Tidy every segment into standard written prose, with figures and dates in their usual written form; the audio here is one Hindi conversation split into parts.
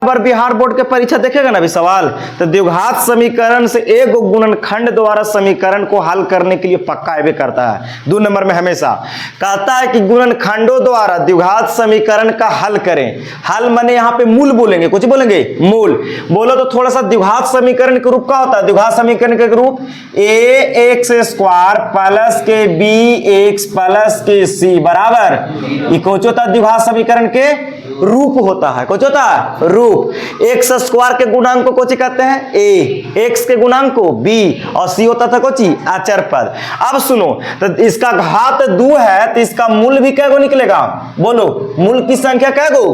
बार बिहार बोर्ड के परीक्षा देखेगा ना अभी सवाल, तो द्विघात समीकरण से एक गुणनखंड द्वारा समीकरण को हल करने के लिए पक्का आवे करता है। 2 नंबर में हमेशा कहता है कि गुणनखंडों द्वारा द्विघात समीकरण का हल करें। हल माने यहाँ पे मूल बोलेंगे, कुछ बोलेंगे मूल बोलो तो थोड़ा सा द्विघात समीकरण के रूप का होता है। द्विघात समीकरण के रूप ax² प्लस के bx प्लस के c बराबर कुछ होता है द्विघात समीकरण के रूप होता है। कुछ होता है रूप। एक्स स्क्वायर के गुणांक को कोची कहते हैं a, एक्स के गुणांक को b और c होता था कोची अचर पद। अब सुनो तो इसका घात 2 है तो इसका मूल भी कैगो निकलेगा, बोलो मूल की संख्या कैगो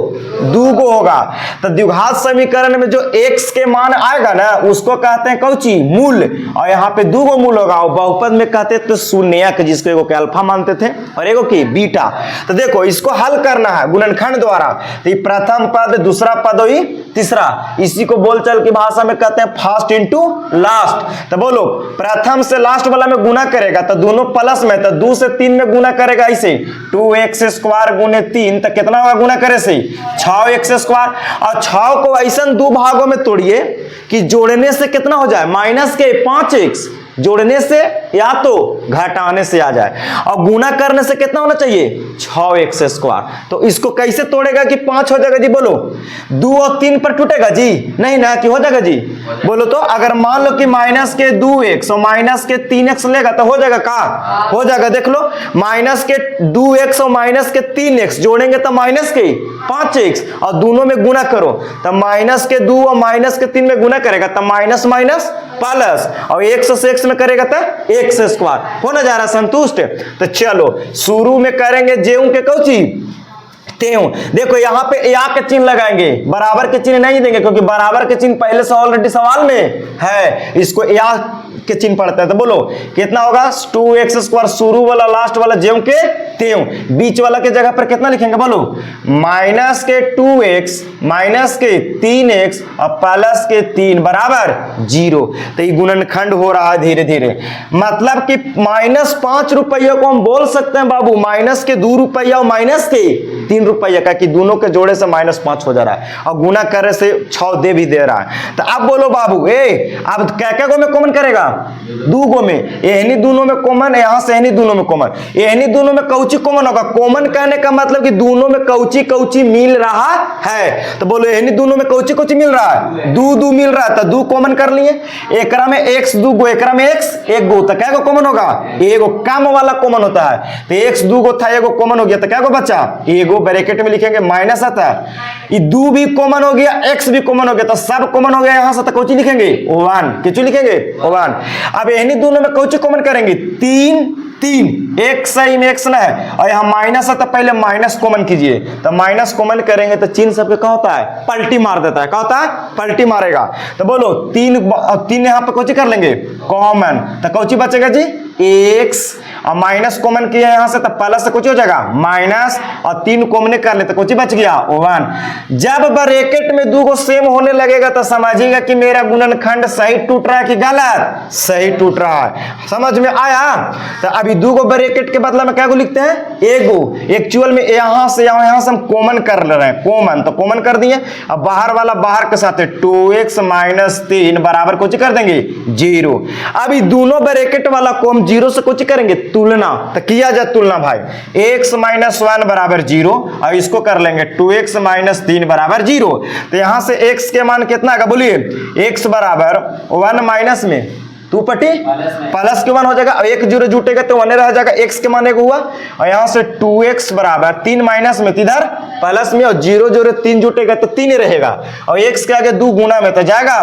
2 गो होगा। तो द्विघात समीकरण में जो x के मान आएगा ना उसको कहते हैं कौची मूल, और यहाँ पे 2 गो मूल होगा। और बहुपद में कहते थे शून्यक, जिसको एगो के अल्फा मानते थे और एगो की बीटा। तो देखो इसको हल करना है गुणनखंड द्वारा, तो प्रथम पद दूसरा पद हुई तीसरा, इसी को बोलचाल की भाषा में कहते हैं फर्स्ट इनटू लास्ट। तो बोलो प्रथम से लास्ट वाला में गुना करेगा तो दोनों प्लस में, तो 2 से 3 में गुना करेगा ऐसे 2x² गुने 3 तो कितना होगा गुना करे से 6x²। और 6 को ऐसा 2 भागों में तोड़िए कि जोड़ने से कितना हो जाए माइनस के 5x, जोड़ने से या तो घटाने से आ जाए, और गुना करने से कितना होना चाहिए 6x²। तो इसको कैसे तोड़ेगा कि 5 हो जाएगा जी, बोलो 2 और 3 पर टूटेगा जी नहीं ना, कि हो जाएगा जी बोलो। तो अगर मान लो कि माइनस के 2x और माइनस के 3x लेगा तो हो जाएगा का हो जाएगा, देख लो माइनस के 2x और माइनस के 3x जोड़ेंगे तो माइनस के 5x, और दोनों में गुना करो तो माइनस के 2 और माइनस के 3 में गुना करेगा तो माइनस माइनस प्लस, और x से x में करेगा तो x² होना जा रहा संतुष्ट। तो चलो शुरू में करेंगे जेऊ के कौची तेऊ। देखो यहाँ पे या के चिन्ह लगाएंगे, बराबर के चिन्ह नहीं देंगे क्योंकि बराबर के चिन्ह पहले से ऑलरेडी सवाल में है, इसको या के चिन्ह पड़ता है। तो बोलो कितना होगा 2x² शुरू वाला लास्ट वाला जेऊ के तेऊ, बीच वाला के जगह पर कितना लिखेंगे बोलो माइनस के 2x माइनस के 3x और प्लस के 3 बराबर 0। तो ये गुणनखंड हो रहा है धीरे धीरे, मतलब कि -5 रुपये को हम बोल सकते हैं बाबू माइनस के 2 रुपया और माइनस के 3 रुपया का, कि दोनों के जोड़े से -5 हो जा रहा है और गुना करे से 6 दे भी दे रहा है। तो अब बोलो बाबू अब क्या गो में कॉमन करेगा 2 गो में, एहनी दोनों में कॉमन, यहां से एहनी दोनों में कॉमन, एहनी दोनों में कौची कॉमन होगा। कॉमन कहने का मतलब कि दोनों में कौची कौची मिल रहा है। तो बोलो एहनी दोनों में कौची कौची मिल रहा है 2 मिल रहा है, तो 2 कॉमन कर लिए। एकरा में x 2 गो, एकरा में x 1 गो, तो क्या गो कॉमन होगा एगो कम वाला कॉमन होता है। तो x 2 गो था एगो कॉमन हो गया, तो क्या गो बचा एगो, ब्रैकेट में लिखेंगे माइनस आता है। ये 2 भी कॉमन हो गया x भी कॉमन हो गया, तो सब कॉमन हो गया यहां से, तो कौची लिखेंगे 1, किचू लिखेंगे 1। अब इन्हीं दोनों में कौची कॉमन करेंगे 3 एक सही में x ना है और यहाँ माइनस है तो पहले माइनस कॉमन कीजिए। तो माइनस कॉमन करेंगे तो चिन्ह सबके क्या होता है पलटी मार देता है, क्या होता है पलटी मारेगा। तो बोलो 3 यहाँ पे कौची कर लेंगे कॉमन, तो कौची बचेगा जी x, और माइनस कॉमन किया यहाँ से तो प्लस से कुछ हो जाएगा माइनस, और 3 कॉमन कर ले तो कुछ बच गया 1। जब ब्रैकेट में 2 को सेम होने लगेगा तो समझिएगा कि मेरा गुणनखंड सही टूट रहा है कि गलत, सही टूट रहा है। समझ में आया। तो अभी 2 को ब्रैकेट के बदले में क्या को लिखते हैं एगो, एक्चुअल में यहाँ से हम कॉमन कर ले रहे हैं, कॉमन तो कॉमन कर दिए। अब बाहर वाला बाहर के साथ 2x - 3 बराबर कुछ कर देंगे 0। अभी दोनों ब्रैकेट वाला को हम 0 से कुछ करेंगे तुलना, तो किया जाए तुलना भाई x - 1 बराबर 0, और इसको कर लेंगे 2x - 3 बराबर 0। तो यहां से x के मान कितना आएगा बोलिए x बराबर 1 माइनस में 2 पटी प्लस के 1 हो जाएगा, 1 0 जुटेगा तो 1 रह जाएगा, x के मान 1 हुआ, और यहां से 2x बराबर 3 माइनस में इधर प्लस में, और 0 0 3 जुटेगा तो 3 रहेगा, और x के आगे 2 गुना में तो जाएगा,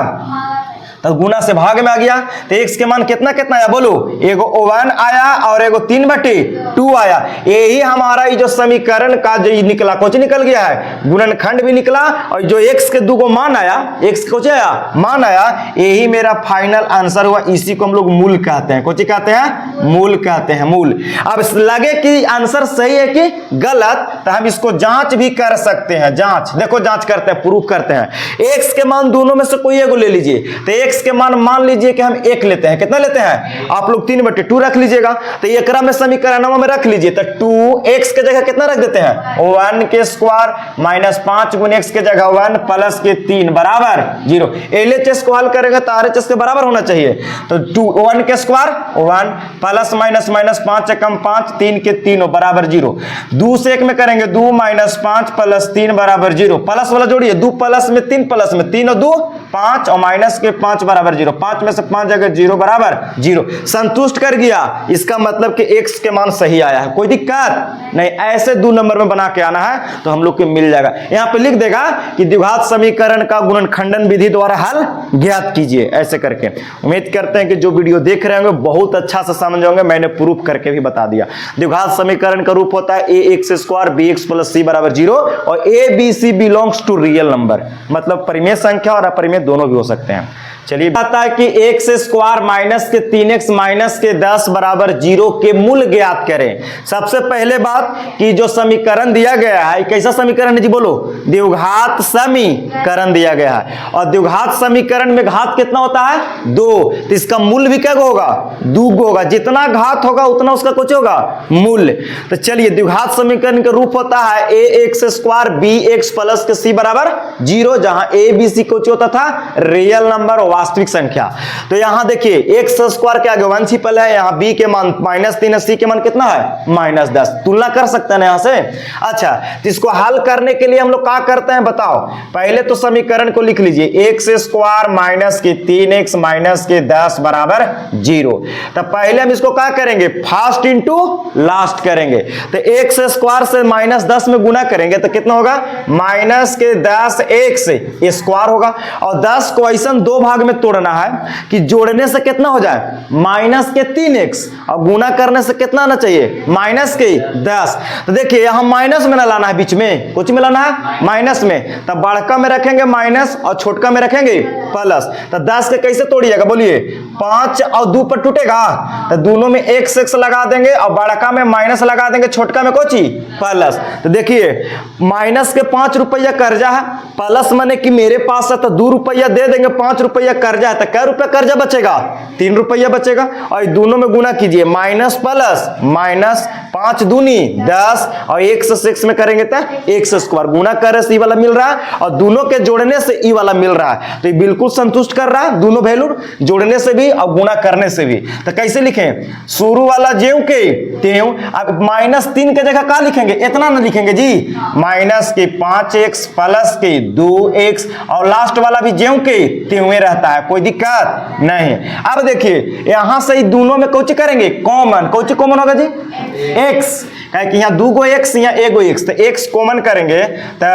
तो गुना से भाग में आ गया। तो x के मान कितना कितना आया बोलो एगो 1 आया और एगो 3/2 आया। यही हमारा ये जो समीकरण का जो निकला कुछ निकल गया है, गुणनखंड भी निकला, और जो x के 2 मान आया, x कुछ आया मान आया, यही मेरा फाइनल आंसर हुआ। इसी को हम लोग मूल कहते हैं, कुछ कहते हैं मूल कहते हैं, मूल। अब लगे कि आंसर सही है कि गलत, तो हम इसको जांच भी कर सकते हैं। जांच देखो, जांच करते हैं, प्रूफ करते हैं। x के मान दोनों में से कोई एगो ले लीजिए, तो x x के मान लीजिए कि हम 1 लेते हैं, कितना लेते हैं आप लोग 3/2 रख लीजिएगा, तो एकरा में समीकरण में रख लीजिए, तो 2x के जगह कितना रख देते हैं 1 के स्क्वायर माइनस 5 गुने x के जगह 1 प्लस के 3 बराबर 0। LHS को हल करेंगे तो RHS के बराबर होना चाहिए, तो 1 के स्क्वायर 1 प्लस माइनस माइनस 5 एकम 5 3 के 3 बराबर 0। 2 से 1 में करेंगे 2 माइनस 5 प्लस 3 बराबर 0, प्लस वाला जोड़िए 2 प्लस में 3 प्लस में 3 और 2 5 और माइनस के 5 बराबर 0, 5 में से 5 जगह 0 बराबर 0, संतुष्ट कर गया। इसका मतलब कि x के मान सही आया है, कोई दिक्कत नहीं। ऐसे 2 नंबर में बना के आना है तो हम लोग को मिल जाएगा। यहां पे लिख देगा कि द्विघात समीकरण का गुणनखंडन विधि द्वारा हल ज्ञात कीजिए, ऐसे करके। उम्मीद करते हैं कि जो वीडियो देख रहे होंगे बहुत अच्छा से समझ होंगे, मैंने प्रूफ करके भी बता दिया। द्विघात समीकरण का रूप होता है ax square bx plus c बराबर 0 और a b c belongs to real number, मतलब परिमेय संख्या और अपरिमेय दोनों भी हो सकते हैं। चलिए आता है कि x स्क्वायर माइनस के 3x माइनस के 10 बराबर 0 के मूल ज्ञात करें। सबसे पहले बात कि जो समीकरण दिया गया है कैसा समीकरण है जी, बोलो द्विघात समीकरण दिया गया है, और द्विघात समीकरण में घात कितना होता है 2, तो इसका मूल भी क्या होगा 2 होगा, जितना घात होगा उतना उसका कुछ होगा मूल्य। तो चलिए द्विघात समीकरण का रूप होता है ax स्क्वायर bx प्लस के c बराबर 0, जहां a b c कुछ होता था रियल नंबर वास्तविक संख्या। तो यहां देखिए x स्क्वायर के आगे 1 छिपल है, यहां b के मान -3 c के मान कितना है -10, तुलना कर सकते हैं यहां से। अच्छा, तो इसको हल करने के लिए हम लोग क्या करते हैं बताओ, पहले तो समीकरण को लिख लीजिए x स्क्वायर माइनस के 3x माइनस के 10 बराबर 0। तो पहले हम इसको क्या करेंगे फर्स्ट इंटू लास्ट करेंगे, तो x स्क्वायर से -10 में गुना करेंगे तो कितना होगा माइनस के 10 x स्क्वायर होगा, और 10 को ऐसा 2 भाग में तोड़ना है कि जोड़ने से कितना हो जाए माइनस के 3x और गुना करने से कितना आना चाहिए माइनस के 10। तो देखिए यहां माइनस में ना लाना है, बीच में कुछ में लाना है माइनस में, तब बड़का में रखेंगे माइनस और छोटका में रखेंगे प्लस। तो 10 के कैसे तोड़िएगा बोलिए 5 और 2 पर टूटेगा, तो दोनों में x लगा देंगे और बड़का में माइनस लगा देंगे, छोटका में कोची प्लस। तो देखिए माइनस के 5 रुपया कर्जा है, प्लस माने कि मेरे पास है तो 2 रुपया दे देंगे, 5 रुपया कर्जा है तो क्या रुपया कर्जा बचेगा 3 रुपया बचेगा, और दोनों में गुना कीजिए माइनस प्लस माइनस 5 दूनी 10 और 1 से 6 में करेंगे तो x स्क्वायर, गुना करे से ई वाला मिल रहा है और दोनों के जोड़ने से ई वाला मिल रहा है, तो ये बिल्कुल संतुष्ट कर रहा है दोनों वैल्यू जोड़ने से भी और गुना करने से भी। तो कैसे लिखें शुरू वाला ज्यों के त्यों, अब -3 के जगह क्या लिखेंगे इतना ना लिखेंगे जी, माइनस के 5x प्लस के 2x और लास्ट वाला भी ज्यों के त्यों रहता है, कोई दिक्कत नहीं। अब देखिए यहां से दोनों में कौन करेंगे कॉमन, कौन कॉमन होगा जी x, कि यहाँ 2 गो x यहाँ 1 गो x, तो x कॉमन करेंगे तो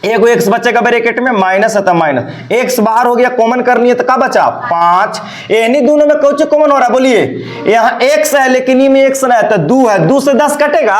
एगो x बचेगा ब्रैकेट में माइनस है तो माइनस, x बाहर हो गया कॉमन करनी है तो क्या बचा 5, यानी दोनों में कौन कॉमन हो रहा है बोलिए, यहाँ x है लेकिन ये में x ना है तो 2 है, 2 से 10 कटेगा,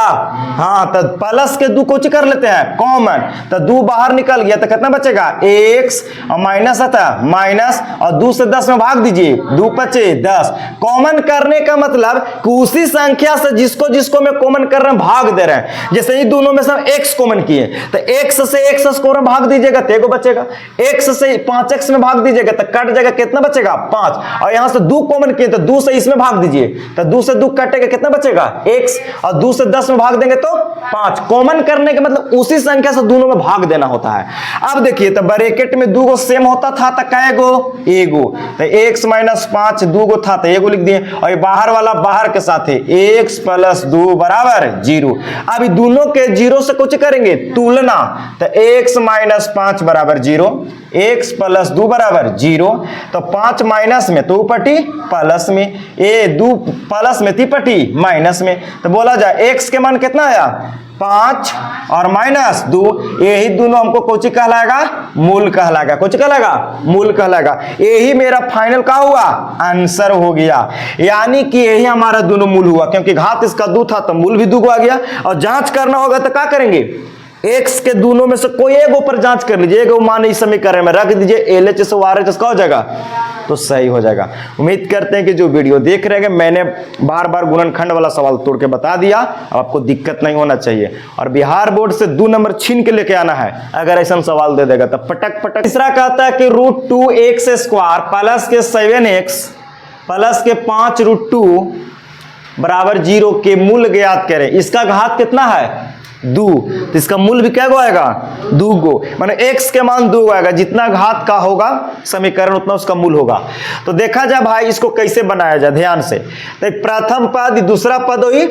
हाँ तो प्लस के 2 कौन कर लेते हैं कॉमन, तो 2 बाहर निकल गया तो कितना बचेगा x और माइनस है तो माइनस और 2 से 10 में भाग दीजिए 2 बचे 10। कॉमन करने का मतलब कि उसी संख्या से जिसको जिसको मैं कॉमन कर रहे हैं भाग दे रहे हैं, जैसे ये दोनों में से x कॉमन किए तो x से x स्क्वायर में भाग दीजिएगा तो एगो बचेगा, x से 5x में भाग दीजिएगा तो कट जाएगा कितना बचेगा 5, और यहां से 2 कॉमन किए तो 2 से इसमें भाग दीजिए तो 2 से 2 कटेगा कितना बचेगा x, और 2 से 10 में भाग देंगे तो 5। कॉमन करने का मतलब उसी संख्या से दोनों में भाग देना होता है। अब देखिए तो ब्रैकेट में 2 गो सेम होता था तो कै गो एगो, तो x - 5 2 गो था तो एगो लिख दिए, और बाहर वाला बाहर के साथ है x + 2 बराबर 0। अब दोनों के 0 से कुछ करेंगे तुलना, तो x - 5 बराबर 0, x + 2 बराबर 0, तो 5 माइनस में तो पटी प्लस में, 2 प्लस में 3 पटी माइनस में, तो बोला जाए x के मान कितना आया 5 और -2, यही दोनों हमको कोची कहलाएगा मूल कहलाएगा, कोची कहलाएगा मूल कहलाएगा। यही मेरा फाइनल का हुआ आंसर हो गया, यानी कि यही हमारा दोनों मूल हुआ, क्योंकि घात इसका 2 था तो मूल भी 2 आ गया। और जांच करना होगा तो क्या करेंगे x के दोनों में से कोई एक ऊपर जांच कर लीजिए, मान इस समीकरण में रख दीजिए, LHS और RHS का हो जाएगा तो सही हो जाएगा। उम्मीद करते हैं कि जो वीडियो देख रहे हैं, मैंने बार बार गुणनखंड वाला सवाल तोड़ के बता दिया, अब आपको दिक्कत नहीं होना चाहिए। और बिहार बोर्ड से 2 नंबर छीन के लेके आना है अगर ऐसा सवाल दे देगा तो पटक पटक। तीसरा कहता है कि √2x² प्लस के 7x प्लस के 5√2 बराबर 0 के मूल ज्ञात करें। इसका घात कितना है 2, तो इसका मूल भी क्या गो आएगा 2 गो, माने x के मान 2 आएगा। जितना घात का होगा समीकरण उतना उसका मूल होगा। तो देखा जाए भाई इसको कैसे बनाया जाए ध्यान से। तो प्रथम पद दूसरा पद हुई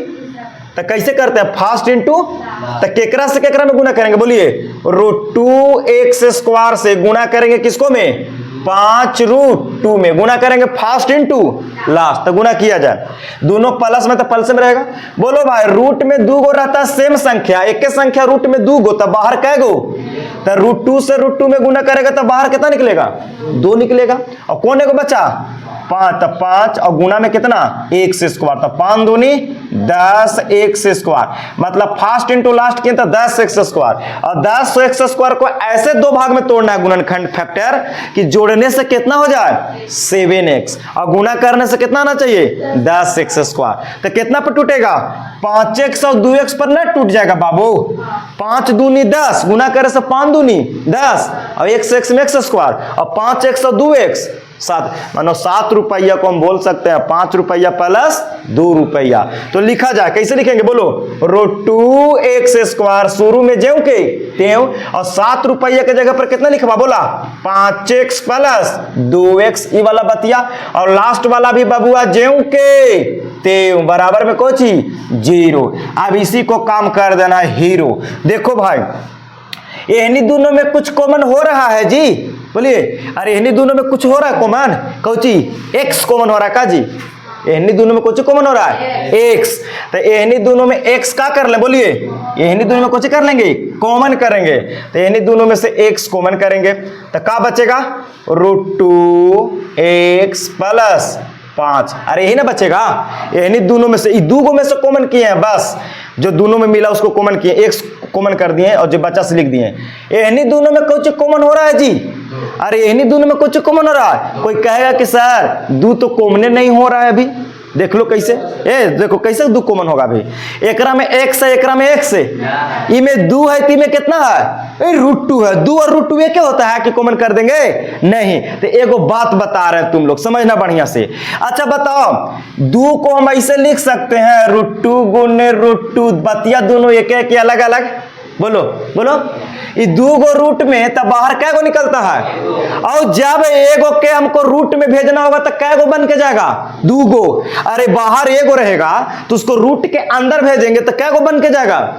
तो कैसे करते हैं फर्स्ट इंटू, तो केकरा से केकरा में गुना करेंगे बोलिए √2x² से गुना करेंगे किसको में 5√2 में गुना करेंगे फर्स्ट इंटू लास्ट। तो गुना किया जाए दोनों प्लस में तो प्लस में रहेगा। बोलो भाई रूट में 2 गो रहता है सेम संख्या, एक के संख्या रूट में 2 गो तो बाहर कै गो, तो √2 से √2 में गुना करेगा तो बाहर कितना निकलेगा 2 निकलेगा। और कौन है को बचा 5, तो 5 और गुना में कितना x², तो 5 दूनी 10 x², मतलब फर्स्ट इंटू लास्ट किया तो 10 x²। और 10 x² को ऐसे 2 भाग में तोड़ना है गुणनखंड फैक्टर कि जोड़ने से कितना हो जाए 7x और गुना करने से कितना आना चाहिए 10 x²। तो कितना पर टूटेगा 5x और 2x पर ना टूट जाएगा बाबू। 5 दूनी 10 गुना करे से 5 दूनी 10 और x में x² और 5x और 2x 7, मानो 7 रुपया को हम बोल सकते हैं 5 रुपया प्लस 2 रुपया। तो लिखा जाए कैसे लिखेंगे बोलो √2x² शुरू में ज्यों के त्यों और 7 रुपया के जगह पर कितना लिखवा बोला 5x प्लस 2x ये वाला बतिया। और लास्ट वाला भी बबुआ ज्यों के त्यों बराबर में कोची 0। अब इसी को काम कर देना हीरो। देखो भाई इन्हीं दोनों में कुछ कॉमन हो रहा है जी, बोलिए अरे इन्हीं दोनों में कुछ हो रहा है कॉमन, कौची x कॉमन हो रहा है का जी, इन्हीं दोनों में कुछ कॉमन हो रहा है x। तो इन्हीं दोनों में x का कर ले बोलिए, इन्हीं दोनों में कुछ कर लेंगे कॉमन करेंगे, तो इन्हीं दोनों में से x कॉमन करेंगे तो क्या बचेगा √2x प्लस 5। अरे यही ना बचेगा, इन्हीं दोनों में से 2 गो में से कॉमन किए हैं, बस जो दोनों में मिला उसको कॉमन किए, x कॉमन कर दिए और जो बचा से लिख दिए। इन्हीं दोनों में कुछ कॉमन हो रहा है जी, अरे इन्हीं दोनों में कुछ कॉमन हो रहा है। कोई कहेगा कि सर 2 तो कॉमन नहीं हो रहा है अभी, देख लो कैसे, देखो कैसे 2 कॉमन होगा अभी। एकरा में x है एकरा में x है, इमें 2 है तीन में कितना है √2 है, 2 और √2 एक होता है कि कॉमन कर देंगे नहीं। तो एगो बात बता रहे हैं तुम लोग समझना बढ़िया से। अच्छा बताओ 2 को हम ऐसे लिख सकते हैं √2 गुने √2, बतिया दोनों एक एक अलग अलग, बोलो बोलो ये 2 गो रूट में तब बाहर कै गो निकलता है, और जब एगो के हमको रूट में भेजना होगा तो कै गो बन के जाएगा 2 गो। अरे बाहर एगो रहेगा तो उसको रूट के अंदर भेजेंगे तो कै गो बन के जाएगा,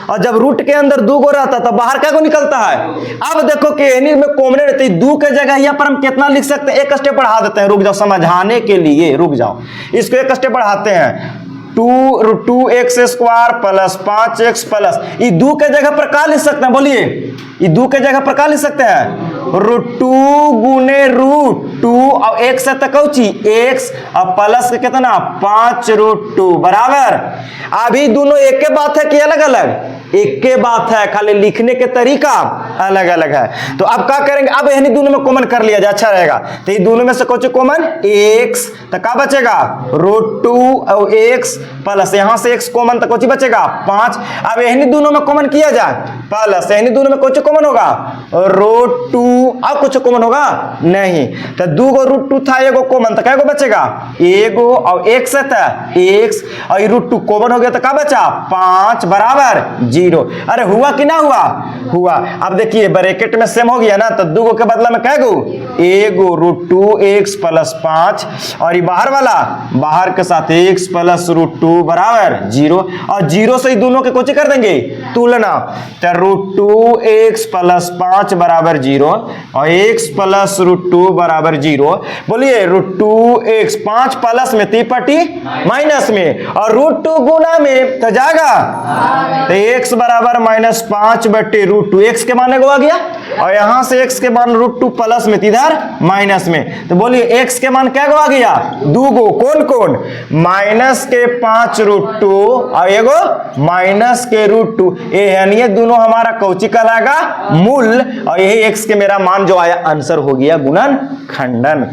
और जब रूट के अंदर 2 गो रहता तो बाहर कै गो निकलता है। अब देखो कि इन्हीं में कॉमन रहती है 2 के जगह यहाँ पर हम कितना लिख सकते हैं, एक स्टेप बढ़ा देते हैं, रुक जाओ समझाने के लिए रुक जाओ, इसको एक स्टेप बढ़ाते हैं 2x² प्लस 5x प्लस ये 2 के जगह पर क्या लिख सकते हैं बोलिए, ये 2 के जगह पर क्या लिख सकते हैं √2 गुने √2 और x है तो कौची x और प्लस के कितना 5√2 बराबर। अभी दोनों एक के बात है कि अलग अलग, एक के बात है, खाली लिखने के तरीका अलग अलग है। तो अब क्या करेंगे, अब इन्हीं दोनों में कॉमन कर लिया जाए अच्छा रहेगा। तो ये दोनों में से कुछ कॉमन x, तो क्या बचेगा √2 और x प्लस यहाँ से x कॉमन तो कुछ बचेगा 5। अब इन्हीं दोनों में कॉमन किया जाए प्लस इन्हीं दोनों में कुछ कॉमन होगा √2, अब कुछ कॉमन होगा नहीं। तो 2 गो √2 था एगो कॉमन तो क्या बचेगा एगो और x था x और √2 कॉमन हो गया तो क्या बचा 5 बराबर 0। अरे हुआ कि ना हुआ, हुआ। अब देखिए ब्रैकेट में सेम हो गया ना, तो 2 गो के बदला में क्या गो एगो √2x प्लस 5 और ये बाहर वाला बाहर के साथ x प्लस √2 बराबर 0, और 0 से ही दोनों के कुछ कर देंगे तुलना, तो √2x प्लस 5 बराबर 0 और x प्लस √2 बराबर 0। बोलिए √2x 5 प्लस में 3 पटी माइनस में और √2 गुना में तो जाएगा, तो x बराबर -5 बटे √2, x के मान को आ गया और यहां से x के मान √2 प्लस में इधर माइनस में, तो बोलिए x के मान क्या गो आ गया 2 गो, कौन कौन -5√2 और एगो -√2, ये दोनों हमारा कौची कहलाएगा मूल, और यही x के मेरा मान जो आया आंसर हो गया गुणनखंडन।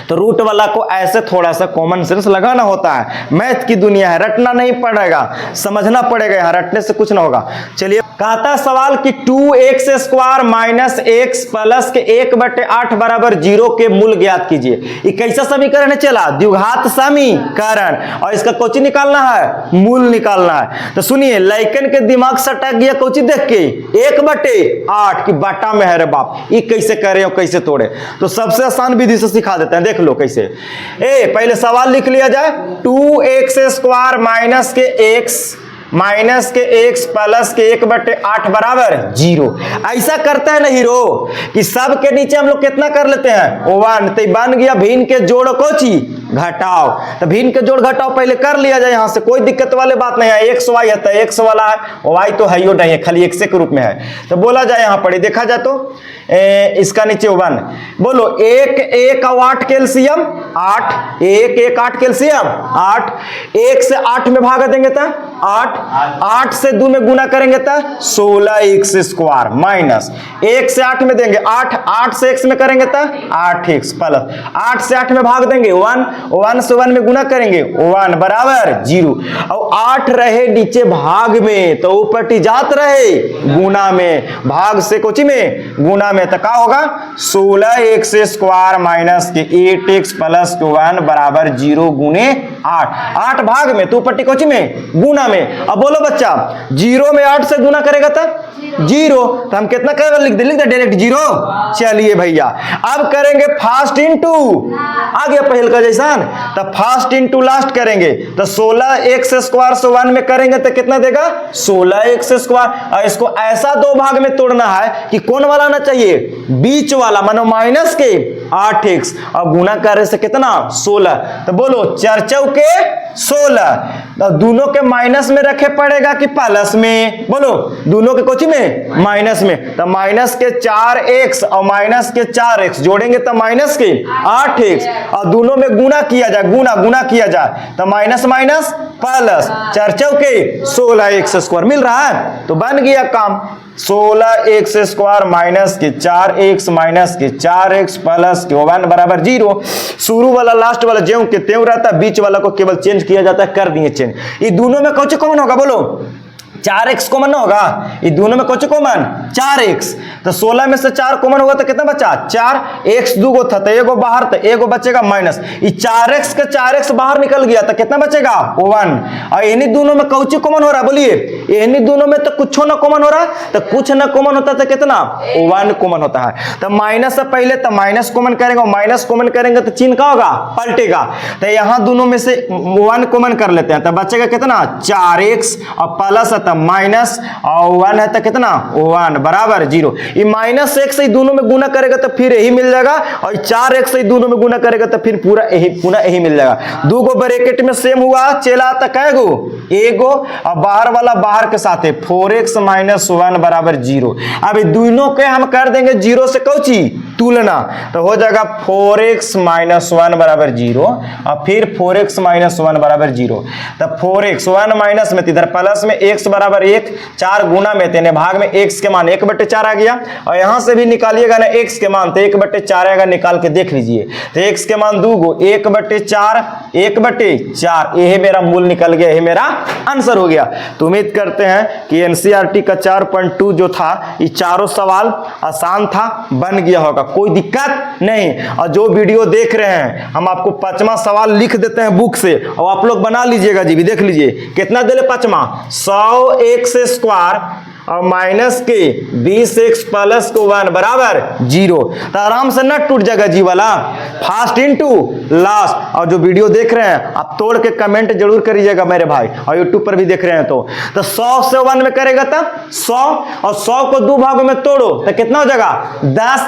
तो रूट वाला को ऐसे थोड़ा सा कॉमन सेंस लगाना होता है। मैथ की दुनिया है, रटना नहीं पड़ेगा, समझना पड़ेगा, यहाँ रटने से कुछ ना होगा। चलिए, कहता सवाल कि 2x² माइनस x प्लस के 1/8 बराबर 0 के मूल ज्ञात कीजिए। ये कैसा समीकरण है? चला द्विघात समीकरण, और इसका कोची निकालना है, मूल निकालना है। तो सुनिए, लइकन के दिमाग सटक गया कोची देख के, 1/8 की बाटा में है रे बाप, ये कैसे करे और कैसे तोड़े। तो सबसे आसान विधि से सिखा देते हैं, देख लो कैसे। पहले सवाल लिख लिया जाए, 2x² माइनस के x प्लस के 1/8 बराबर 0। ऐसा करता है ना हीरो कि सब के नीचे हम लोग कितना कर लेते हैं, 1। तो बन गया भिन्न के जोड़ कोची घटाओ। तो भिन्न के जोड़ घटाओ पहले कर लिया जाए, यहां से कोई दिक्कत वाली बात नहीं है। x y है तो x वाला है, y तो है ही नहीं है, खाली x के रूप में है। तो बोला जाए यहां पर देखा जाए तो इसका नीचे 1, बोलो 1 1 और 8 कैल्शियम 8, 1 1 8 कैल्शियम 8, 1 से 8 में भाग देंगे तो 8 से 2 में गुना करेंगे तो 16x² माइनस 1 से 8 में देंगे 8 से x में करेंगे तो 8x प्लस 8 से 8 में भाग देंगे 1 से 1 में गुना करेंगे 1 बराबर 0। और 8 रहे नीचे भाग में तो ऊपर जात रहे गुना में, भाग से कोची में गुना में, तो क्या होगा 16x² माइनस के 8x प्लस के 1 बराबर 0 गुने 8 भाग में तो ऊपर कोची में गुना में। अब बोलो बच्चा 0 में 8 से गुना करेगा तो 0, तो हम कितना करेंगे, लिख दे डायरेक्ट 0। चलिए भैया, अब करेंगे फास्ट इंटू, आ गया पहल का जैसा, तो फास्ट इंटू लास्ट करेंगे तो 16x² से 1 में करेंगे तो कितना देगा 16x²। और इसको ऐसा दो भाग में तोड़ना है कि कौन वाला आना चाहिए, बीच वाला, मानो माइनस के 8x और गुना करे से कितना 16। तो बोलो 4 चौके 16, तो दोनों के माइनस में रखे पड़ेगा कि प्लस में, बोलो दोनों के कोची में माइनस में। तो माइनस के 4x और माइनस के 4x जोड़ेंगे तो माइनस के 8x, और दोनों में गुना किया जाए, गुना किया जाए तो माइनस माइनस प्लस 4 चौके 16x² मिल रहा है। तो बन गया काम, 16x² माइनस के 4x माइनस के 4x प्लस के 1 बराबर 0। शुरू वाला लास्ट वाला ज्यों के त्यों रहता है, बीच वाला को केवल चेंज किया जाता है, कर दिए चेंज। ये दोनों में कौन कौन होगा, बोलो 4x कॉमन ना होगा, ये दोनों में कौन कॉमन 4x। तो 16 में से 4 कॉमन होगा तो कितना बचा 4, x 2 गो था तो एगो बाहर, तो एगो बचेगा माइनस, ये 4x का 4x बाहर निकल गया तो कितना बचेगा 1। और इन्हीं दोनों में कौन कॉमन हो रहा है, बोलिए इन्हीं दोनों में तो कुछ ना कॉमन हो रहा, तो कुछ ना कॉमन होता तो कितना 1 कॉमन होता है। तो माइनस से पहले तो माइनस कॉमन करेंगे, माइनस कॉमन करेंगे तो चिन्ह का होगा पलटेगा, तो यहाँ दोनों में से 1 कॉमन कर लेते हैं तो बचेगा कितना 4x और प्लस माइनस और 1 है तो कितना 1 बराबर 0। ये माइनस x से दोनों में गुना करेगा तो फिर यही मिल जाएगा, और 4x से दोनों में गुना करेगा तो फिर पूरा यही मिल जाएगा। 2 गो ब्रैकेट में सेम हुआ, चला तो कैगो एगो, और बाहर वाला बाहर के साथ है 4x माइनस 1 बराबर 0। अब दोनों के हम कर देंगे 0 से कौची तुलना, तो हो जाएगा 4x माइनस 1 बराबर 0 और फिर 4x माइनस 1 बराबर 0। तब 4x 1 माइनस में इधर प्लस में x बराबर 1, 4 गुना में तेने भाग में x के मान 1/4 आ गया, और यहां से भी निकालिएगा ना x के मान तो 1/4 आएगा, निकाल के देख लीजिए। तो x के मान 2 गो 1/4 1/4, यही मेरा मूल निकल गया, यही मेरा आंसर हो गया। तो उम्मीद करते हैं कि एनसीईआरटी का 4.2 जो था ये चारों सवाल आसान था, बन गया होगा, कोई दिक्कत नहीं। और जो वीडियो देख रहे हैं हम आपको 5वां सवाल लिख देते हैं बुक से, और आप लोग बना लीजिएगा जी, भी देख लीजिए कितना दे ले 5वां 100x² और माइनस के 20x प्लस को 1 बराबर 0। तो आराम से न टूट जाएगा जी वाला, फास्ट इनटू लास्ट। और जो वीडियो देख रहे हैं आप तोड़ के कमेंट जरूर करिएगा मेरे भाई, और यूट्यूब पर भी देख रहे हैं तो 100 से 1 में करेगा तो 100, और 100 को 2 भागों में तोड़ो तो कितना हो जाएगा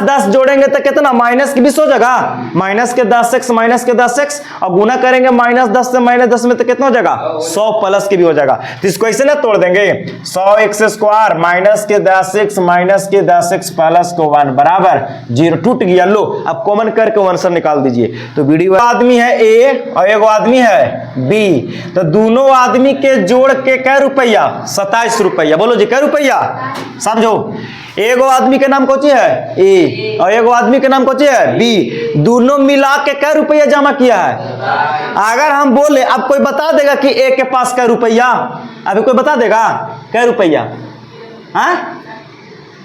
10 जोड़ेंगे तो कितना माइनस के 20 हो जाएगा, माइनस के 10x माइनस के 10x, और गुना करेंगे -10 से -10 में तो कितना हो जाएगा 100 प्लस के भी हो जाएगा। तो इसको ऐसे ना तोड़ देंगे 100x² माइनस के 10x माइनस के 10x प्लस को 1 बराबर 0, टूट गया। लो अब कॉमन करके आंसर निकाल दीजिए। तो वीडियो आदमी है A और एगो आदमी है B, तो दोनों आदमी के जोड़ के क्या रुपया 27 रुपया, बोलो जी क्या रुपया, समझो एगो आदमी के नाम कौची है ए और एगो आदमी के नाम कौची है बी, दोनों मिला के क्या रुपया जमा किया है। अगर हम बोले, अब कोई बता देगा कि ए के पास क्या रुपया, अभी कोई बता देगा क्या रुपया? हाँ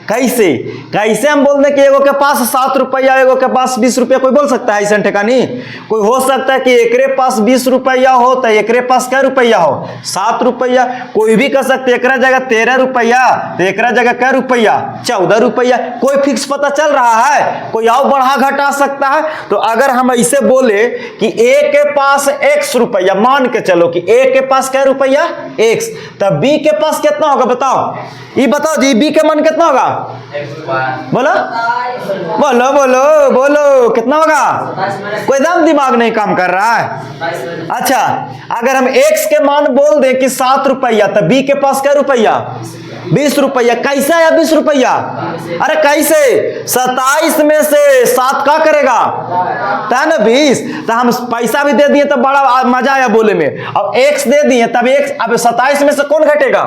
कैसे कैसे हम बोल दें कि एगो के पास 7 रुपया, एगो के पास 20 रुपया? कोई बोल सकता है ऐसा ठिकानी? कोई हो सकता है कि एकरे पास 20 रुपया हो तो एकरे पास क्या रुपया हो 7 रुपया। कोई भी कह सकते एकरा जगह 13 रुपया तो एकरा जगह क्या रुपया 14 रुपया। कोई फिक्स पता चल रहा है? कोई और बढ़ा घटा सकता है। तो अगर हम ऐसे बोले कि ए के पास x रुपया, मान के चलो कि ए के पास क्या रुपया x, तब बी के पास कितना होगा बताओ? ये बताओ जी, बी के मान कितना होगा? बोलो बोलो बोलो बोलो, कितना होगा? कोई दम दिमाग नहीं काम कर रहा है। अच्छा, अगर हम x के मान बोल दें कि 7 रुपया, तो बी के पास क्या रुपया 20 रुपया। कैसे आया 20 रुपया? अरे कैसे? 27 में से 7 का करेगा था ना 20, तो हम पैसा भी दे दिए तो बड़ा मजा आया बोले में। अब x दे दिए तब x, अब 27 में से कौन घटेगा?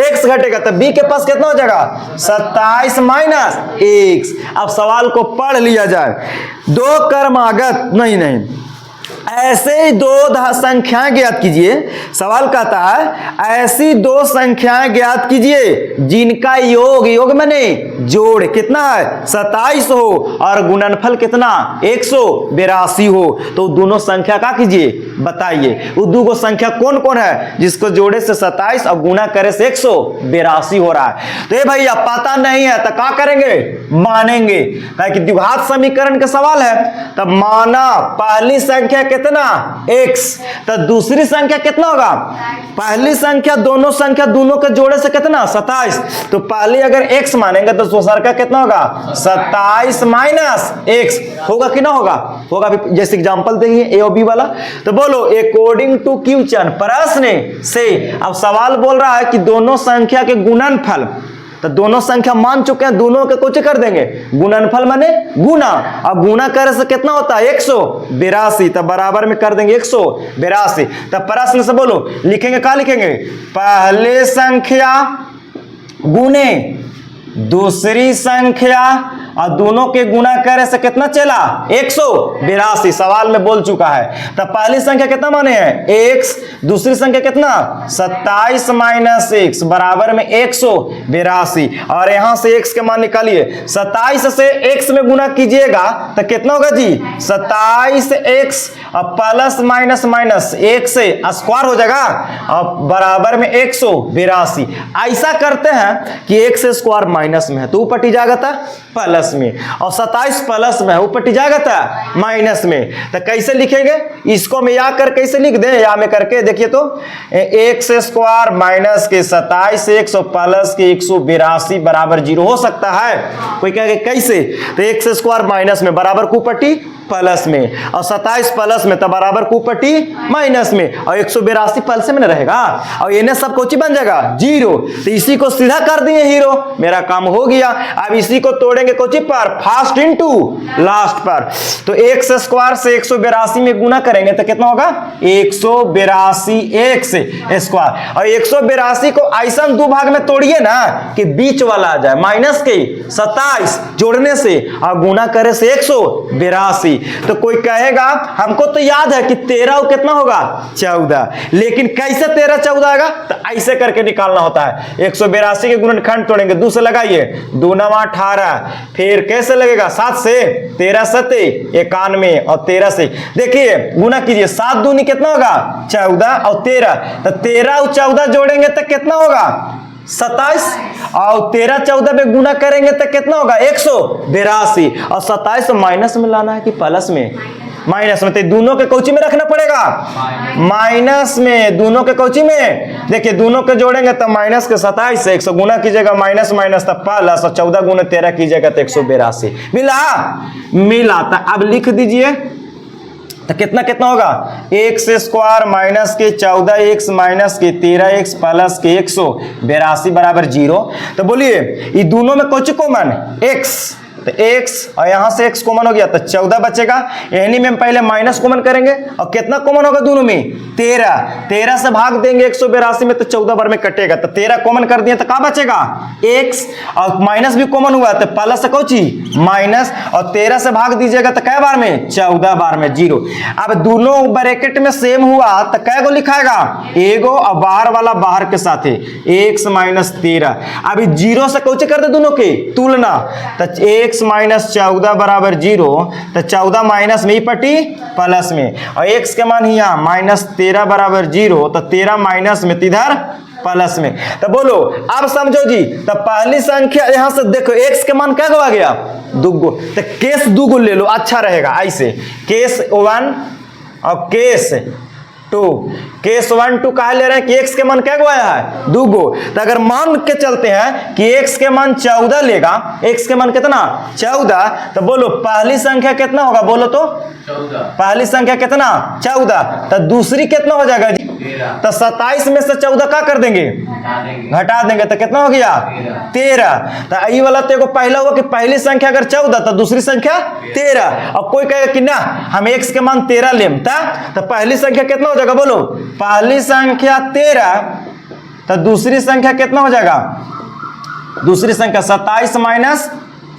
x घटेगा। तब b के पास कितना हो जाएगा 27 माइनस x। अब सवाल को पढ़ लिया जाए। दो क्रमागत नहीं ऐसे ही दो संख्याएं ज्ञात कीजिए। सवाल कहता है ऐसी दो संख्याएं ज्ञात कीजिए जिनका योग माने जोड़ कितना है 27 हो और गुणनफल कितना 182 हो। तो दोनों संख्या का कीजिए बताइए। वो दो संख्या कौन कौन है जिसको जोड़े से 27 और गुणा करे से 182 हो रहा है। तो ये भैया पता नहीं है तो क्या करेंगे? मानेंगे। कि द्विघात समीकरण का सवाल है तब माना पहली संख्या कितना x, तो दूसरी संख्या कितना होगा? पहली संख्या दोनों के जोड़े से कितना 27। तो पहले अगर x मानेंगे तो दूसरा का कितना होगा 27 माइनस x। होगा कि ना होगा? होगा भी। जैसे एग्जांपल देंगे ए और बी वाला। तो बोलो अकॉर्डिंग टू क्वेश्चन प्रश्न से। अब सवाल बोल रहा है कि दोनों संख्या के गुणनफल, तो दोनों संख्या मान चुके हैं, दोनों के कुछ कर देंगे गुणनफल माने गुना, और गुना करे से कितना होता है 182, तब बराबर में कर देंगे 182। तब प्रश्न से बोलो लिखेंगे, क्या लिखेंगे? पहले संख्या गुने दूसरी संख्या और दोनों के गुना करे से कितना चला 182। सवाल में बोल चुका है। तब पहली संख्या कितना माने हैं x, दूसरी संख्या कितना 27 माइनस x बराबर में 182। और यहां से x के मान निकालिए। 27 से x में गुना कीजिएगा तो कितना होगा जी 27x और प्लस माइनस माइनस 1 से स्क्वायर हो जाएगा और बराबर में 182। ऐसा करते हैं कि x से स्क्वायर माइनस में है तो ऊपर जाएगा था प्लस में, और 27 प्लस में है ऊपर जाएगा था माइनस में। तो कैसे लिखेंगे इसको? में या कर कैसे लिख दे, या में करके देखिए तो x स्क्वायर माइनस के 27 x प्लस के 182 बराबर 0 हो सकता है। कोई कहेगा कैसे? तो x स्क्वायर माइनस में बराबर कुपट्टी प्लस में, और 27 प्लस में तब बराबर कुपट्टी माइनस में, और 182 प्लस में रहेगा, और इन्हें सब कोची बन जाएगा 0। तो इसी को सीधा कर दिए हीरो, मेरा काम हो गया। अब इसी को तोड़ेंगे कोची पर फर्स्ट इनटू लास्ट पर। तो x स्क्वायर से 182 में गुना करेंगे तो कितना होगा 182 x स्क्वायर, और 182 को ऐसा दो भाग में तोड़िए ना कि बीच वाला आ जाए माइनस के 27 जोड़ने से और गुना करे से 182। तो कोई कहेगा हमको तो याद है कि 13 कितना होगा 14, लेकिन कैसे 13 14 आएगा? तो ऐसे करके निकालना होता है। 182 के गुणनखंड तोड़ेंगे, 2 से लगाइए 2 9 18, फिर कैसे लगेगा 7 से 13 7 91 और 13 से देखिए गुना कीजिए। 7 दूनी कितना होगा 14 और 13, तो 13 और 14 जोड़ेंगे तो कितना होगा 27, और 13 14 में गुना करेंगे तो कितना होगा 182, और 27 माइनस में लाना है कि प्लस में? माइनस में। तो दोनों के कौची में रखना पड़ेगा माइनस में। दोनों के कौची में देखिए, दोनों के जोड़ेंगे तो माइनस के 27 से 100 गुना कीजिएगा माइनस माइनस तब प्लस, और 14 गुना 13 कीजिएगा तो 182 मिला। तो अब लिख दीजिए तो कितना कितना होगा x स्क्वायर माइनस के 14x माइनस के 13x प्लस के 182 बराबर 0। तो बोलिए ये दोनों में कौन कॉमन x, तो x और यहां से x कॉमन हो गया तो 14 बचेगा। यानी में हम पहले माइनस कॉमन करेंगे और कितना कॉमन होगा दोनों में 13 से भाग देंगे 182 में तो 14 बार में कटेगा, तो 13 कॉमन कर दिए तो क्या बचेगा x, और माइनस भी कॉमन हुआ तो प्लस से कौची माइनस, और 13 से भाग दीजिएगा तो कै बार में 14 बार में 0। अब दोनों ब्रैकेट में सेम हुआ तो कै गो लिखाएगा एगो, और बाहर वाला बाहर के साथ है x माइनस 13। अभी 0 से कौचे कर दे दोनों के तुलना, तो x माइनस 14 बराबर 0, तो 14 माइनस में ही पटी प्लस में, और x के मान यहाँ माइनस 13 बराबर 0, तो 13 माइनस में इधर प्लस में। तो बोलो अब समझो जी, तो पहली संख्या यहां से देखो x के मान क्या आ गया दुगो, तो केस दुगो ले लो अच्छा रहेगा। ऐसे केस 1 और केस 2, केस 1 2 कहा ले रहे हैं कि x के मान क्या आया है दुगो, तो अगर मान के चलते हैं कि x के मान 14 लेगा, x के मान कितना 14, तो बोलो पहली संख्या कितना होगा बोलो तो 14, पहली संख्या कितना 14, तो दूसरी कितना हो जाएगा जी, 13, तो 27 में से 14 का कर देंगे घटा देंगे तो कितना हो गया 13। तो ये वाला तो एगो पहला हुआ कि पहली संख्या अगर 14 तो दूसरी संख्या 13, और कोई कहेगा कि ना हम x के मान 13 लेम, तो पहली संख्या कितना हो जाएगा बोलो पहली संख्या 13, तो दूसरी संख्या कितना हो जाएगा, दूसरी संख्या 27 माइनस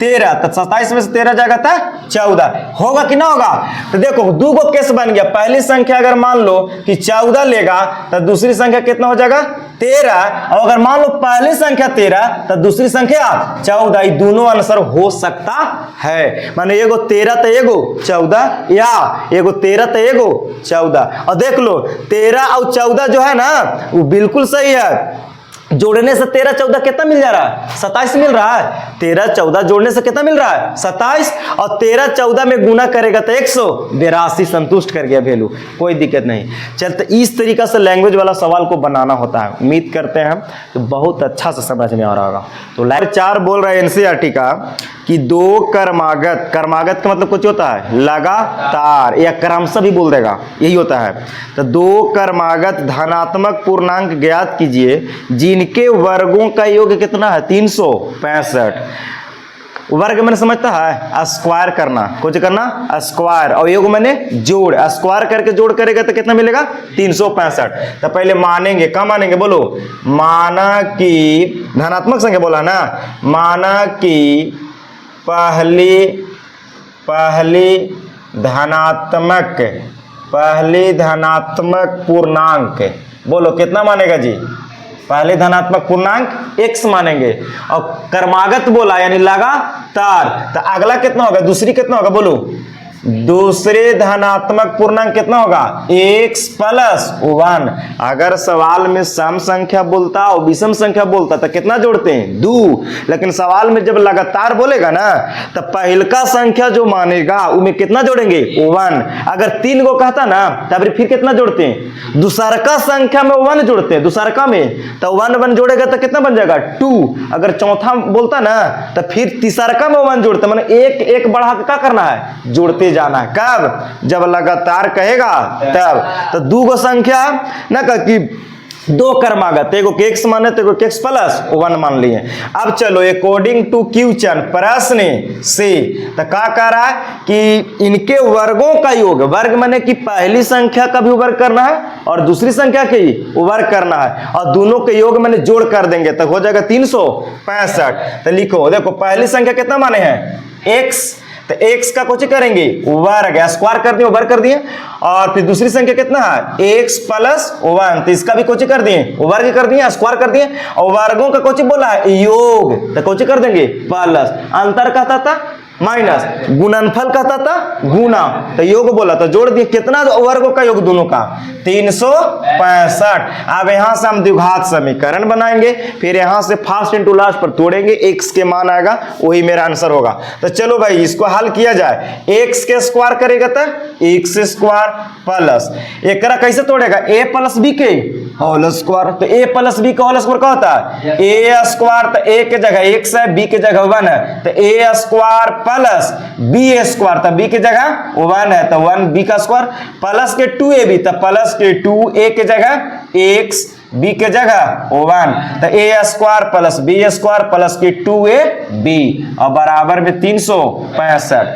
13, तो 27 में से 13 जाएगा था 14, होगा कि ना होगा। तो देखो दो गो केस बन गया, पहली संख्या अगर मान लो कि 14 लेगा तो दूसरी संख्या कितना हो जाएगा 13, और अगर मान लो पहली संख्या 13 तो दूसरी संख्या 14, ये दोनों आंसर हो सकता है। माने एगो 13 तो एगो 14, या एगो 13 तो एगो 14, और देख लो 13 और 14 जो है ना वो बिल्कुल सही है, जोड़ने से 13 14 कितना मिल जा रहा है 27 मिल रहा है, 13 14 जोड़ने से कितना मिल रहा है 27, और 13 14 में गुना करेगा तो 182 संतुष्ट कर गया वैल्यू, कोई दिक्कत नहीं। चल तो इस तरीका से लैंग्वेज वाला सवाल को बनाना होता है, उम्मीद करते हैं तो बहुत अच्छा से समझ में आ रहा होगा। तो लाइन 4 बोल रहा है एनसीईआरटी का कि दो क्रमागत, क्रमागत का मतलब कुछ होता है लगातार या क्रमशः भी बोल देगा, यही होता है। तो दो क्रमागत धनात्मक पूर्णांक ज्ञात कीजिए जिनके वर्गों का योग कितना है 365। वर्ग मैंने समझता है स्क्वायर करना, कुछ करना स्क्वायर, और योग मैंने जोड़, स्क्वायर करके जोड़ करेगा तो कितना मिलेगा 365। तो पहले मानेंगे, क्या मानेंगे बोलो, माना कि धनात्मक संख्या बोला ना, माना कि पहली धनात्मक पूर्णांक, बोलो कितना मानेगा जी, पहले धनात्मक पूर्णांक x मानेंगे, और क्रमागत बोला यानी लगातार, तो अगला कितना होगा दूसरी कितना होगा बोलो, दूसरे धनात्मक पूर्णांक कितना होगा x प्लस 1। अगर सवाल में सम संख्या बोलता और विषम संख्या बोलता तो कितना जोड़ते हैं 2, लेकिन सवाल में जब लगातार बोलेगा ना तो पहलका संख्या जो मानेगा उनमें कितना जोड़ेंगे 1। अगर 3 को कहता ना तब फिर कितना जोड़ते हैं, दूसरका संख्या में 1 जोड़ते हैं, दूसरका में तो 1 1 जोड़ेगा तो कितना बन जाएगा 2। अगर चौथा बोलता ना तो फिर तीसरका में 1 जोड़ते, मतलब एक एक बढ़ा के क्या करना है जोड़ते जाना है, कब जब लगातार कहेगा तब। तो दो गो संख्या ना कि दो क्रमागत, एगो के x माने तो एगो के x प्लस 1 मान लिए। अब चलो अकॉर्डिंग टू क्वेश्चन प्रश्न से, तो क्या कह रहा है कि इनके वर्गों का योग, वर्ग माने कि पहली संख्या का भी वर्ग करना है और दूसरी संख्या के ही वर्ग करना है, और दोनों के योग माने जोड़ कर देंगे तो हो जाएगा 365। तो लिखो देखो पहली संख्या कितना माने हैं x, तो x का कुछ करेंगे वर्ग, स्क्वायर कर दिए वर्ग कर दिए, और फिर दूसरी संख्या कितना है x प्लस 1, तो इसका भी कुछ कर दिए वर्ग कर दिए स्क्वायर कर दिए, और वर्गों का कुछ बोला है योग, तो कुछ कर देंगे प्लस, अंतर कहता था माइनस, गुणनफल कहता था गुना, तो योग बोला तो जोड़ दिए, कितना वर्गों का योग दोनों का 365। अब यहां से हम द्विघात समीकरण बनाएंगे, फिर यहां से फर्स्ट इनटू लास्ट पर तोड़ेंगे, x के मान आएगा वही मेरा आंसर होगा। तो चलो भाई इसको हल किया जाए, x के स्क्वायर करेगा तो x स्क्वायर प्लस एकरा कैसे तोड़ेगा a प्लस b के होल स्क्वायर, तो a प्लस b का होल स्क्वायर क्या होता है a स्क्वायर, तो a के जगह x है b के जगह 1 है, तो a square plus b square, तो b के जगह 1 है तो 1 b का स्क्वायर, प्लस के 2ab, तो प्लस के 2a के जगह x b के जगह 1, तो a square plus b square plus की 2ab और बराबर में 365।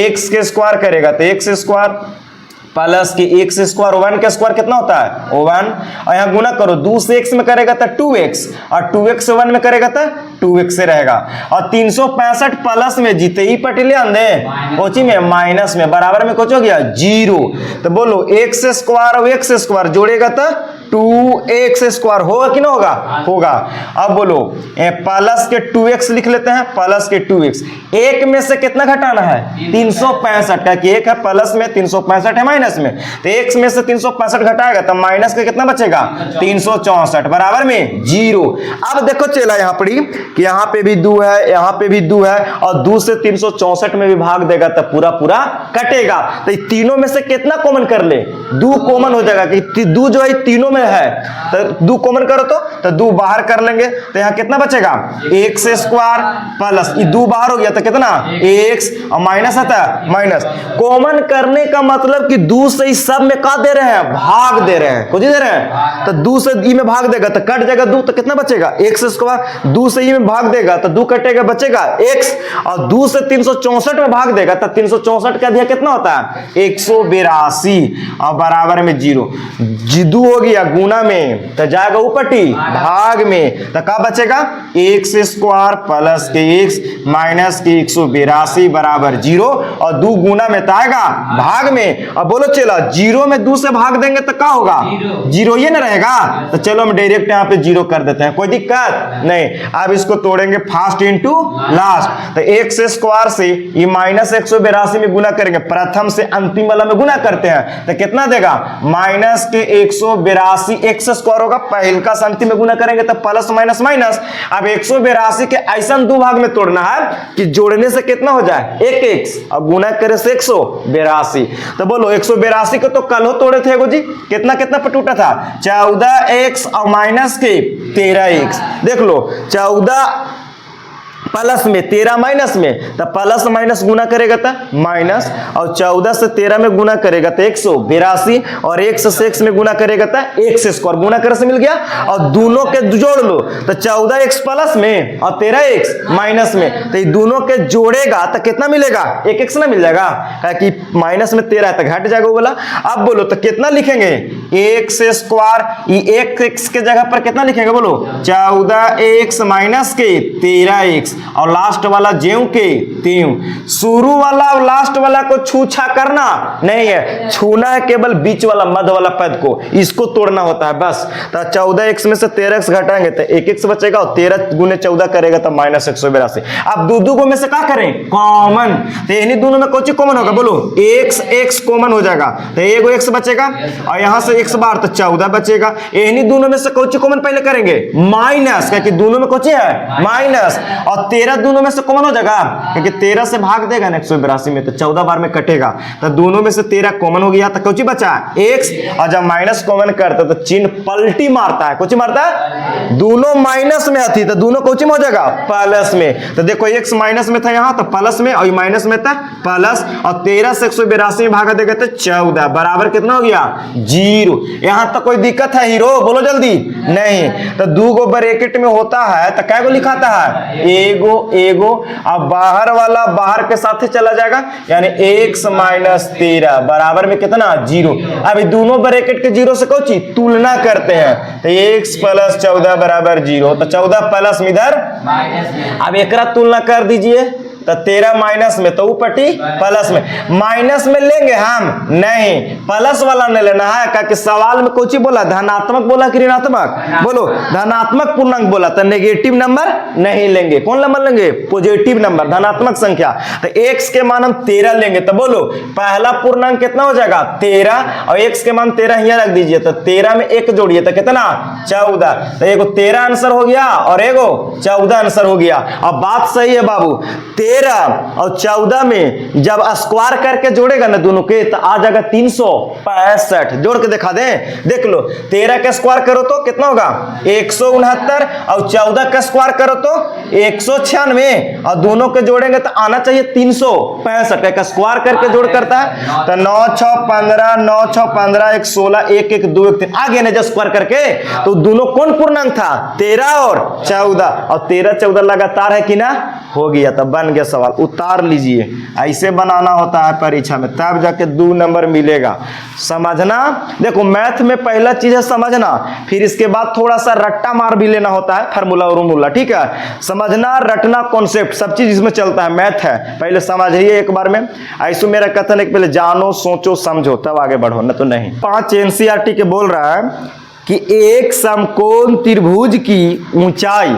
x के स्क्वायर करेगा तो x स्क्वायर प्लस के एक्स स्क्वायर, वन का स्क्वायर कितना होता है वन, और यहाँ गुना करो 2 से x में करेगा तो 2x, और 2x से 1 में करेगा तो 2x से रहेगा, और 365 प्लस में जीते ही पटिले अंधे कोची में माइनस में, बराबर में कुछ हो गया 0। तो बोलो एक्स स्क्वायर और एक्स स्क्वायर जोड़ेगा तो 2x स्क्वायर होगा कि ना होगा, होगा। अब बोलो प्लस के 2x लिख लेते हैं, प्लस के 2x, एक में से कितना घटाना है 365 का, कि एक है प्लस में 365 है माइनस में, तो x में से 365 घटाएगा तो माइनस का कितना बचेगा 364 बराबर में 0। अब देखो चला यहाँ पर कि यहाँ पे भी 2 है, यहाँ पे भी 2 है, और 2 से 364 में भी भाग देगा तो पूरा पूरा कटेगा। तो तीनों में से कितना कॉमन कर ले, 2 कॉमन हो जाएगा, कि 2 जो है तीनों में है, तो 2 कॉमन करो तो 2 बाहर कर लेंगे, तो यहाँ कितना बचेगा एक्स स्क्वायर प्लस 2 बाहर हो गया तो कितना x, और माइनस आता है माइनस। कॉमन करने का मतलब कि 2 से ही सब में का दे रहे हैं, भाग दे रहे हैं, कुछ दे रहे हैं, तो 2 से ई में भाग देगा तो कट जाएगा 2, तो कितना बचेगा एक्स स्क्वायर, 2 से ई में भाग देगा तो 2 कटेगा बचेगा x, और 2 से 364 में भाग देगा तो 364 का दिया कितना होता है 182, और बराबर में 0। 2 हो गया गुना में तो जाएगा ऊपटी भाग में, तो क्या बचेगा एक्स स्क्वायर प्लस के एक्स माइनस के 182 बराबर 0, और 2 गुना में तो आएगा भाग में। अब बोलो चलो 0 में 2 से भाग देंगे तो क्या होगा 0 ये ना रहेगा, तो चलो हम डायरेक्ट यहाँ पे 0 कर देते हैं, कोई दिक्कत नहीं। अब इसको तोड़ेंगे फास्ट इंटू लास्ट, तो एक्स स्क्वायर से ये माइनस 182 में गुना करेंगे, प्रथम से अंतिम वाला में गुना करते हैं तो कितना देगा माइनस के 182 एक्स स्क्वायर होगा, पहल का अंतिम में गुना करेंगे तो प्लस माइनस माइनस। अब 182 के ऐसा 2 भाग में तोड़ना है कि जोड़ने से कितना हो जाए 1x, और गुना करे से 182। तो बोलो 182 को तो कल हो तोड़े थे जी, कितना कितना पर टूटा था 14x और माइनस के 13x। देख लो 14 प्लस में 13 माइनस में, तो प्लस माइनस गुना करेगा तो माइनस, और 14 से 13 में गुना करेगा तो 182, और 1 से x में गुना करेगा तो x स्क्वायर, गुना करे से मिल गया, और दोनों के जोड़ लो तो 14x प्लस में और 13x माइनस में, तो ये दोनों के जोड़ेगा तो कितना मिलेगा 1x ना मिल जाएगा, कि माइनस में 13 है तो घट जाएगा वो वाला। अब बोलो तो कितना लिखेंगे x स्क्वायर, ये 1x के जगह पर कितना लिखेंगे बोलो 14x माइनस के 13x, और लास्ट वाला ज्यों के त्यों। शुरू वाला और लास्ट वाला को छूछा करना नहीं है, छूना है केवल बीच वाला मध्य वाला पद को, इसको तोड़ना होता है बस। तो 14x में से 13x घटाएंगे तो 1x बचेगा, और 13 गुने 14 करेगा तो माइनस 182। अब दो को में से क्या करें कॉमन, तो इन्हीं दोनों में कौन कॉमन होगा बोलो x कॉमन हो जाएगा, तो एगो x बचेगा, और यहां से x बार तो 14 बचेगा। इन्हीं दोनों में से कौन कॉमन पहले करेंगे माइनस, क्योंकि दोनों में कौन है माइनस, और 13 दोनों में से कॉमन हो जाएगा, क्योंकि 13 से भाग देगा ना 182 में तो 14 बार में कटेगा, तो दोनों में से 13 कॉमन हो गया, तो कौची बचा x, और जब माइनस कॉमन करते तो चिन्ह पलटी मारता है, कौची मारता है दोनों माइनस में आती तो दोनों कौची में हो जाएगा प्लस में। तो देखो x माइनस में था यहाँ तो प्लस में, और माइनस में था प्लस, और 13 से 182 में भागा देगा तो 14 बराबर कितना हो गया 0। यहाँ तक कोई दिक्कत है हीरो, बोलो जल्दी नहीं। तो 2 गो ब्रैकेट में होता है तो क्या गो लिखाता है एगो एगो, अब बाहर वाला बाहर के साथ ही चला जाएगा, यानी x माइनस 13 बराबर में कितना 0। अब दोनों ब्रैकेट के 0 से कौन चीज तुलना करते हैं, तो x प्लस 14 बराबर 0, तो 14 प्लस में इधर, अब एक तुलना कर दीजिए तो 13 माइनस में तो ऊपटी प्लस में, माइनस में लेंगे हम नहीं, प्लस वाला नहीं लेना है, क्योंकि सवाल में कुछ बोला धनात्मक बोला कि ऋणात्मक, बोलो धनात्मक पूर्णांक बोला तो नेगेटिव नंबर नहीं लेंगे, कौन नंबर लेंगे पॉजिटिव नंबर धनात्मक संख्या। तो x के मान हम 13 लेंगे, तो बोलो पहला पूर्णांक कितना हो जाएगा 13, और x के मान 13 यहाँ रख दीजिए, तो 13 में 1 जोड़िए तो कितना 14, तो एगो 13 आंसर हो गया और एगो 14 आंसर हो गया। अब बात सही है बाबू, 13 और 14 में जब स्क्वायर करके जोड़ेगा ना दोनों के तो आ जाएगा 365, जोड़ के दिखा दें, देख लो 13 का स्क्वायर करो तो कितना होगा 169, और 14 का स्क्वायर करो तो 196, और दोनों के जोड़ेंगे तो आना चाहिए 365 का स्क्वायर करके जोड़ करता है, तो 9 6 15 9 6 15 1 16 1 1 2 1 3 आगे ना जब स्क्वायर करके, तो दोनों कौन पूर्णांक था 13 और 14, और 13 14 लगातार है कि ना हो गया, तब बन गया सवाल, उतार लीजिए। ऐसे बनाना होता है परीक्षा में, तब जाके 2 नंबर मिलेगा। समझना, देखो मैथ में पहला चीज है समझना, फिर इसके बाद थोड़ा सा रट्टा मार भी लेना होता है, फार्मूला और ठीक है। समझना, रटना, कॉन्सेप्ट सब चीज इसमें चलता है, मैथ है, पहले समझिए एक बार में। ऐसे मेरा कथन है कि पहले जानो, सोचो, समझो, तब आगे बढ़ो, न तो नहीं। 5 एनसीईआरटी के बोल रहा है कि एक समकोण त्रिभुज की ऊंचाई,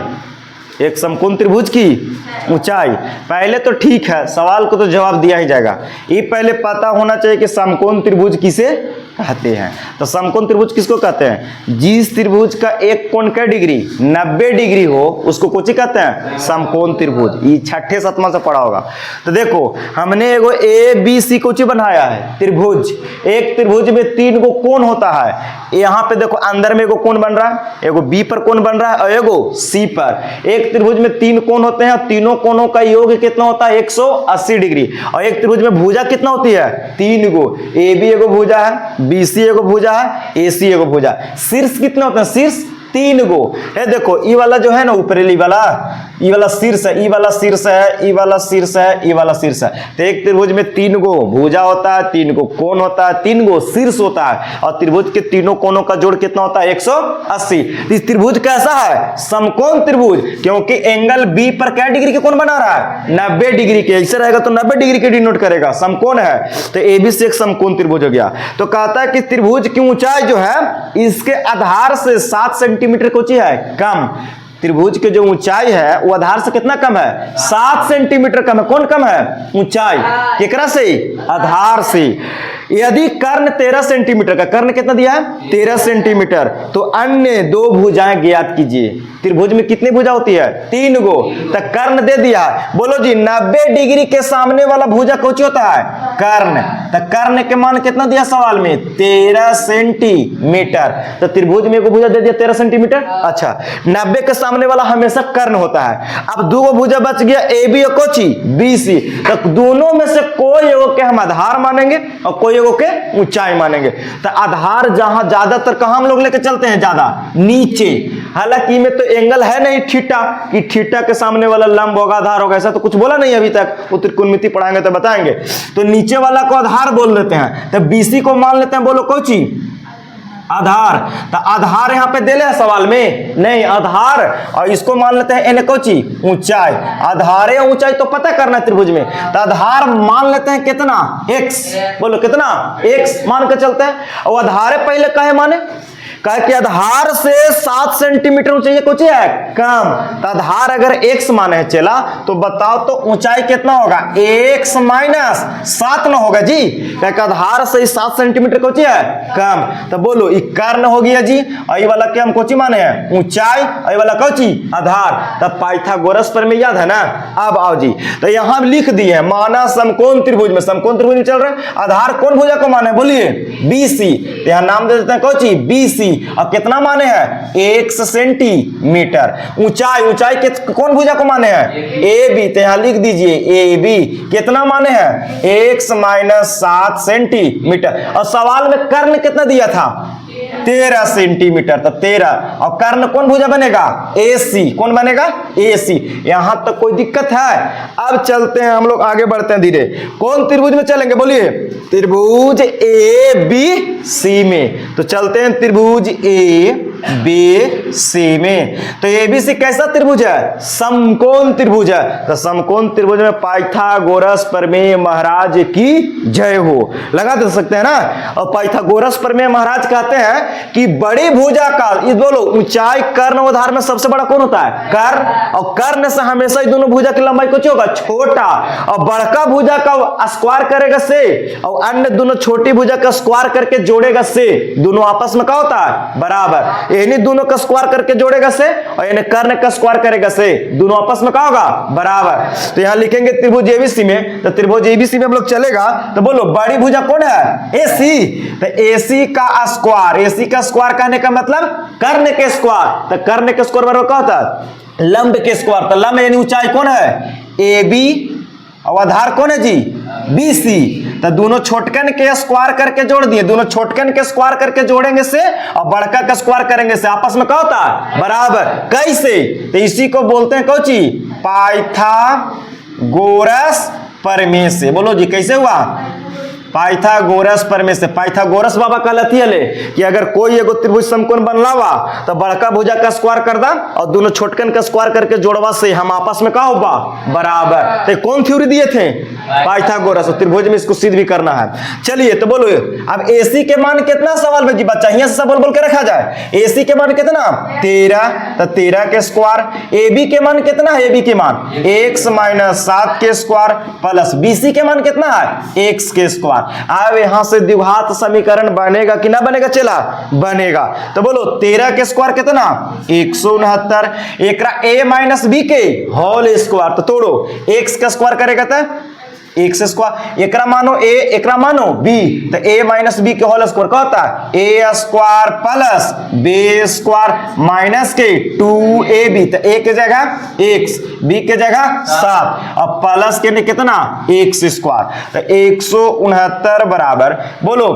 एक समकोण त्रिभुज की ऊंचाई, पहले तो ठीक है, सवाल को तो जवाब दिया ही जाएगा, ये पहले पता होना चाहिए कि समकोण त्रिभुज किसे कहते हैं। तो समकोण त्रिभुज किसको कहते हैं? जिस त्रिभुज का एक कोण का डिग्री 90 डिग्री हो उसको कोची कहते हैं? समकोण त्रिभुज। ये 6ठे 7वां से पढ़ा होगा। तो देखो हमने एगो ए बी सी कोची बनाया है, त्रिभुज। एक त्रिभुज में 3 गो कोण होता है। यहाँ पे देखो अंदर में एगो कोण बन रहा है, एगो बी पर कोण बन रहा है और एगो सी पर। एक त्रिभुज में 3 कोण होते हैं, तीनों कोणों का योग कितना होता है? 180 डिग्री। और एक त्रिभुज में भुजा कितना होती है? 3 गो। ए बी एगो भुजा है, बीसी एगो भुजा है, एसी एगो भुजा है। शीर्ष कितने होते हैं? शीर्ष 3 गो है। देखो ई वाला जो है ना ऊपरी वाला, ई वाला शीर्ष है, ई वाला शीर्ष है, ई वाला शीर्ष है, ई वाला शीर्ष है। तो एक त्रिभुज में 3 गो भुजा होता है, 3 गो कोण होता है, 3 गो शीर्ष होता है। और त्रिभुज के तीनों कोणों का जोड़ कितना होता है? 180। इस त्रिभुज कैसा है? समकोण त्रिभुज, क्योंकि एंगल बी पर क्या डिग्री के कोण बना रहा है? 90 डिग्री के। ऐसे रहेगा तो 90 डिग्री के डिनोट करेगा, समकोण है। तो ए बी से एक समकोण त्रिभुज हो गया। तो कहता है कि त्रिभुज की ऊंचाई जो है इसके आधार से 7 सेंटीमीटर कोची है कम। त्रिभुज की जो ऊंचाई है वो आधार से कितना कम है? 7 सेंटीमीटर कम है। कौन कम है? ऊंचाई। केकरा से? आधार से। यदि कर्ण 13 सेंटीमीटर का, कर्ण कितना दिया है? 13 सेंटीमीटर, तो अन्य 2 भुजाएं ज्ञात कीजिए। त्रिभुज में कितनी भुजा होती है? 3 गो। तो कर्ण दे दिया है। बोलो जी 90 डिग्री के सामने वाला भुजा कौन होता है? कर्ण। तो कर्ण के मान कितना दिया सवाल में? 13 सेंटीमीटर। तो त्रिभुज में एक भुजा दे दिया 13 सेंटीमीटर। अच्छा, 90 के सामने वाला हमेशा कर्ण होता है। अब 2 भुजा बच गया, ए बी और कोची बी सी। तो दोनों में से कोई एगो के हम आधार मानेंगे और कोई एगो के ऊंचाई मानेंगे। तो आधार जहां ज्यादातर कहां हम लोग लेके चलते हैं? ज्यादा नीचे। हालांकि में तो एंगल है नहीं थीटा, कि थीटा के सामने वाला लंब होगा आधार होगा, ऐसा तो कुछ बोला नहीं अभी तक। वो त्रिकोणमिति पढ़ाएंगे तो बताएंगे। तो नीचे वाला को आधार बोल देते हैं। तो बीसी को मान लेते हैं, बोलो कोची आधार। तो आधार यहां पे दे ले सवाल में नहीं, आधार। और इसको मान लेते हैं एन कोची ऊंचाई। आधार या ऊंचाई तो पता करना है त्रिभुज में। तो आधार मान लेते हैं कितना? x। बोलो कितना? x मान के चलते हैं। और आधार पहले कहे माने कहे कि आधार से 7 सेंटीमीटर ऊंचाई कुछ है कम। तो आधार अगर x माने है चला, तो बताओ तो ऊंचाई कितना होगा? x माइनस 7 ना होगा जी, क्योंकि आधार से 7 सेंटीमीटर कुछ है कम। तो बोलो ये कर्ण हो गया जी, और ये वाला क्या हम कोची माने हैं? ऊंचाई। और ये वाला कोची आधार। तब पाइथागोरस पर में याद है ना। अब आओ जी, तो यहां लिख दिए माना समकोण त्रिभुज में, समकोण त्रिभुज में चल रहे हैं। आधार कौन भुजा को माने? बोलिए बीसी। तो यहां नाम दे देते हैं कोची बीसी। अब कितना माने हैं? 1 सेंटीमीटर। ऊंचाई, ऊंचाई कौन भुजा को माने हैं? A B. तो यहां लिख दीजिए ए बी कितना माने हैं? 1 माइनस 7 सेंटीमीटर। और सवाल में कर्ण कितना दिया था? 13 सेंटीमीटर। तो 13 और कर्ण कौन भुजा बनेगा? AC। कौन बनेगा? AC। यहां तक कोई दिक्कत है? अब चलते हैं हम लोग आगे बढ़ते हैं धीरे। कौन त्रिभुज में चलेंगे? बोलिए त्रिभुज ABC में। तो चलते हैं त्रिभुज ABC में। तो ABC कैसा त्रिभुज है? समकोण त्रिभुज है। तो समकोण त्रिभुज में पाइथागोरस प्रमेय महाराज की जय हो लगा दे सकते हैं ना। और पाइथागोरस प्रमेय महाराज कहते हैं कि बड़ी भुजा का, ये बोलो ऊंचाई कर्ण और आधार में सबसे बड़ा कौन होता है? कर्ण। और कर्ण से हमेशा ही दोनों भुजा की लंबाई कुछ होगा? छोटा। और बड़का भुजा का स्क्वायर करेगा से, और अन्य दोनों छोटी भुजा का स्क्वायर करके जोड़ेगा से। दोनों आपस में क्या होता है? बराबर। यानी दोनों का स्क्वायर करके जोड़ेगा से, और यानी कर्ण का स्क्वायर करेगा से। दोनों आपस में क्या होगा? बराबर। तो यहां लिखेंगे त्रिभुज ABC में। तो त्रिभुज ABC में हम लोग चलेगा। तो बोलो बड़ी भुजा कौन है? AC। तो AC का स्क्वायर, AC का स्क्वायर कहने का मतलब कर्ण के स्क्वायर। तो कर्ण के स्क्वायर बराबर क्या होता है? लंब के स्क्वायर। तो लंब यानी ऊंचाई कौन है? AB। और आधार कौन है जी? BC। तो दोनों छोटकन के स्क्वायर करके जोड़ दिए। दोनों छोटकन के स्क्वायर करके जोड़ेंगे से, और बड़का का स्क्वायर करेंगे से। आपस में क्या होता है? बराबर। कैसे? तो इसी को बोलते हैं कोची पाइथागोरस प्रमेय से। बोलो जी कैसे हुआ? पाइथागोरस प्रमेय से। पाइथागोरस बाबा कहलती है कि अगर कोई एगो त्रिभुज समकोण बनलावा तो बड़का भुजा का स्क्वायर कर दा और दोनों छोटकन का स्क्वायर करके जोड़वा से हम आपस में का होगा बराबर। तो कौन थ्योरी दिए थे? पाइथागोरस। त्रिभुज में इसको सिद्ध भी करना है। चलिए तो बोलो अब AC के मान कितना सवाल में जी बच्चा यहाँ से सब बोल के रखा जाए। AC के मान कितना? 13। तो 13 के स्क्वायर। AB के मान कितना है? AB के मान x - 7 के स्क्वायर प्लस BC के मान कितना है? x के स्क्वायर। अब यहां से द्विघात समीकरण बनेगा कि ना बनेगा? चला बनेगा। तो बोलो 13 के स्क्वायर कितना? 169। एकरा a - b के होल स्क्वायर। तो तोड़ो x का स्क्वायर करेगा तो x स्क्वायर। एकरा मानो a एकरा मानो b। तो a - b के होल स्क्वायर क्या होता है? a square plus b square minus के 2ab। तो a के जगह x, b के जगह 7 और प्लस के लिए कितना? x square. तो 169 बराबर बोलो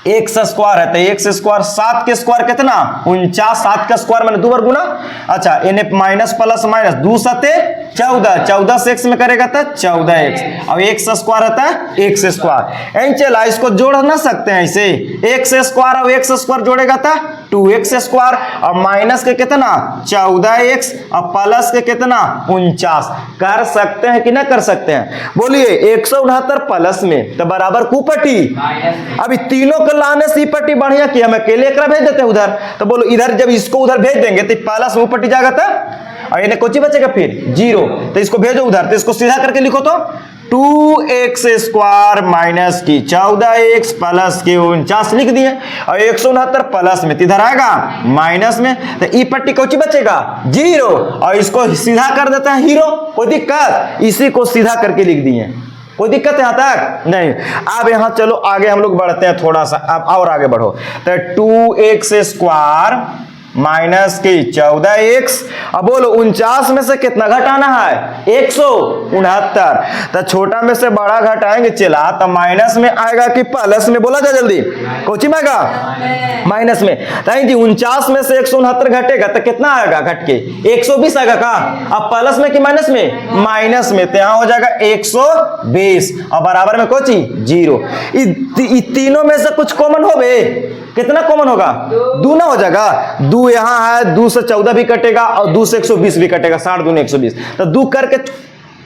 x स्क्वायर है तो x स्क्वायर 7 के स्क्वायर कितना? 49। 7 का स्क्वायर मैंने 2 बार गुना। अच्छा इन्हें माइनस प्लस माइनस 2 सते 14। 14 से x में करेगा तो 14x। अब x स्क्वायर रहता है x स्क्वायर। चला इसको जोड़ ना सकते हैं ऐसे। x स्क्वायर और x स्क्वायर जोड़ेगा तो 2x स्क्वायर और माइनस के कितना? 14x और प्लस के कितना? 49। कर सकते हैं कि ना कर सकते हैं? बोलिए 169 प्लस में तो बराबर कुपटी। अभी तीनों को लाने से पट्टी बढ़िया कि हम अकेले एकरा भेज देते हैं उधर। तो बोलो इधर जब इसको उधर भेज देंगे तो प्लस में पट्टी जाएगा था और इन्हें कोची बचेगा फिर 0। तो इसको भेजो उधर। तो इसको सीधा करके लिखो तो 2x स्क्वायर माइनस की 14x प्लस के 49 लिख दिए और 169 प्लस में इधर आएगा माइनस में। तो ई पट्टी कोची बचेगा 0 और इसको सीधा कर देते हैं हीरो। कोई दिक्कत? इसी को सीधा करके लिख दिए। कोई दिक्कत है यहाँ तक? नहीं। अब यहाँ चलो आगे हम लोग बढ़ते हैं थोड़ा सा। अब और आगे बढ़ो। तो 2x स्क्वायर माइनस की 14x। अब बोलो 49 में से कितना घटाना है? 169। तो छोटा में से बड़ा घटाएंगे चला तो माइनस में आएगा कि प्लस में? बोला जा जल्दी। कोची में आएगा? माइनस में। तो 49 में से 169 घटेगा तो कितना आएगा? घट के 120 आएगा का? अब प्लस में कि माइनस में? माइनस में। तो यहाँ हो जाएगा 120 और बराबर में कोची 0। तीनों में से कुछ कॉमन हो बे? कितना कॉमन होगा? 2 ना हो जाएगा। 2 यहाँ है, 2 से 14 भी कटेगा और 2 से 120 भी कटेगा। 60 दूनी 120। तो 2 करके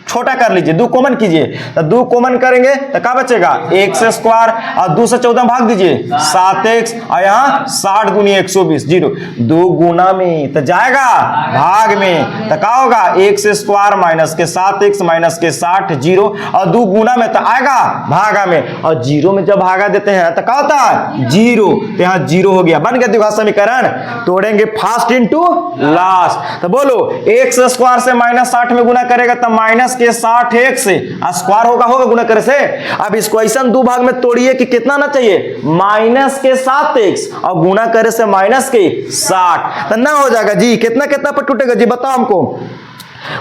छोटा कर लीजिए, 2 कॉमन कीजिए। तो 2 कॉमन करेंगे तो क्या बचेगा? x स्क्वायर और 2 से 14 भाग दीजिए 7x और यहाँ 60 दूनी 120 0। 2 गुना में तो जाएगा भाग में। तो क्या होगा? x स्क्वायर माइनस के 7x माइनस के 60 0 और 2 गुना में तो आएगा भागा में। और 0 में जब भागा देते हैं तो क्या होता है? 0। तो यहाँ 0 हो गया। बन गया द्विघात समीकरण। तोड़ेंगे फास्ट इनटू लास्ट। तो बोलो x स्क्वायर से माइनस 60 में गुना करेगा तो माइनस के 60x से स्क्वायर होगा गुना करे से। अब इसको ऐसा 2 भाग में तोड़िए कि कितना ना चाहिए? माइनस के 7x और गुना करे से माइनस के 60। तो ना हो जाएगा जी। कितना कितना पर टूटेगा जी बताओ हमको?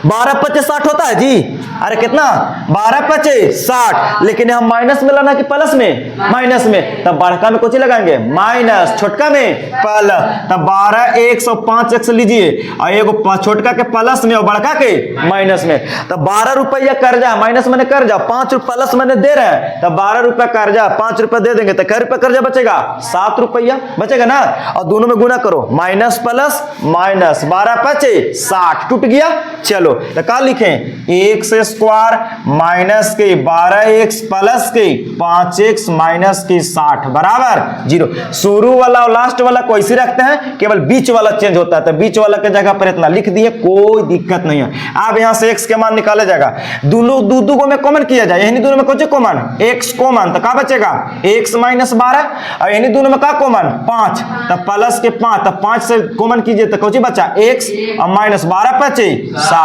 12 25 60 होता है जी। अरे कितना? 12 25 60। लेकिन हम माइनस में लाना कि प्लस में? माइनस में। तब बड़का में कुछ लगाएंगे माइनस, छोटका में प्लस। तब 12 105x लीजिए और एगो छोटका के प्लस में और बड़का के माइनस में। तब 12 रुपया कर्जा माइनस मैंने कर्जा 5 प्लस मैंने दे रहे हैं। तब 12 रुपया कर्जा 5 रुपया दे देंगे तो कै रुपया कर्जा बचेगा? 7 रुपया बचेगा ना। और दोनों में गुना करो माइनस प्लस माइनस 12 25 60 टूट गया। चलो तो क्या लिखें? x स्क्वायर माइनस के 12x प्लस के 5x माइनस के 60 बराबर 0। शुरू वाला और लास्ट वाला को ऐसे रखते हैं, केवल बीच वाला चेंज होता है। तो बीच वाला के जगह पर इतना लिख दिए, कोई दिक्कत नहीं है। अब यहां से x के मान निकाला जाएगा। दोनों दो में कॉमन किया जाए। यही दोनों में कुछ कॉमन x कॉमन तो क्या बचेगा? x माइनस 12 और यही दोनों में क्या कॉमन? 5। तो प्लस के 5 तो 5 से कॉमन कीजिए तो कुछ बचा x और माइनस 12 25 60।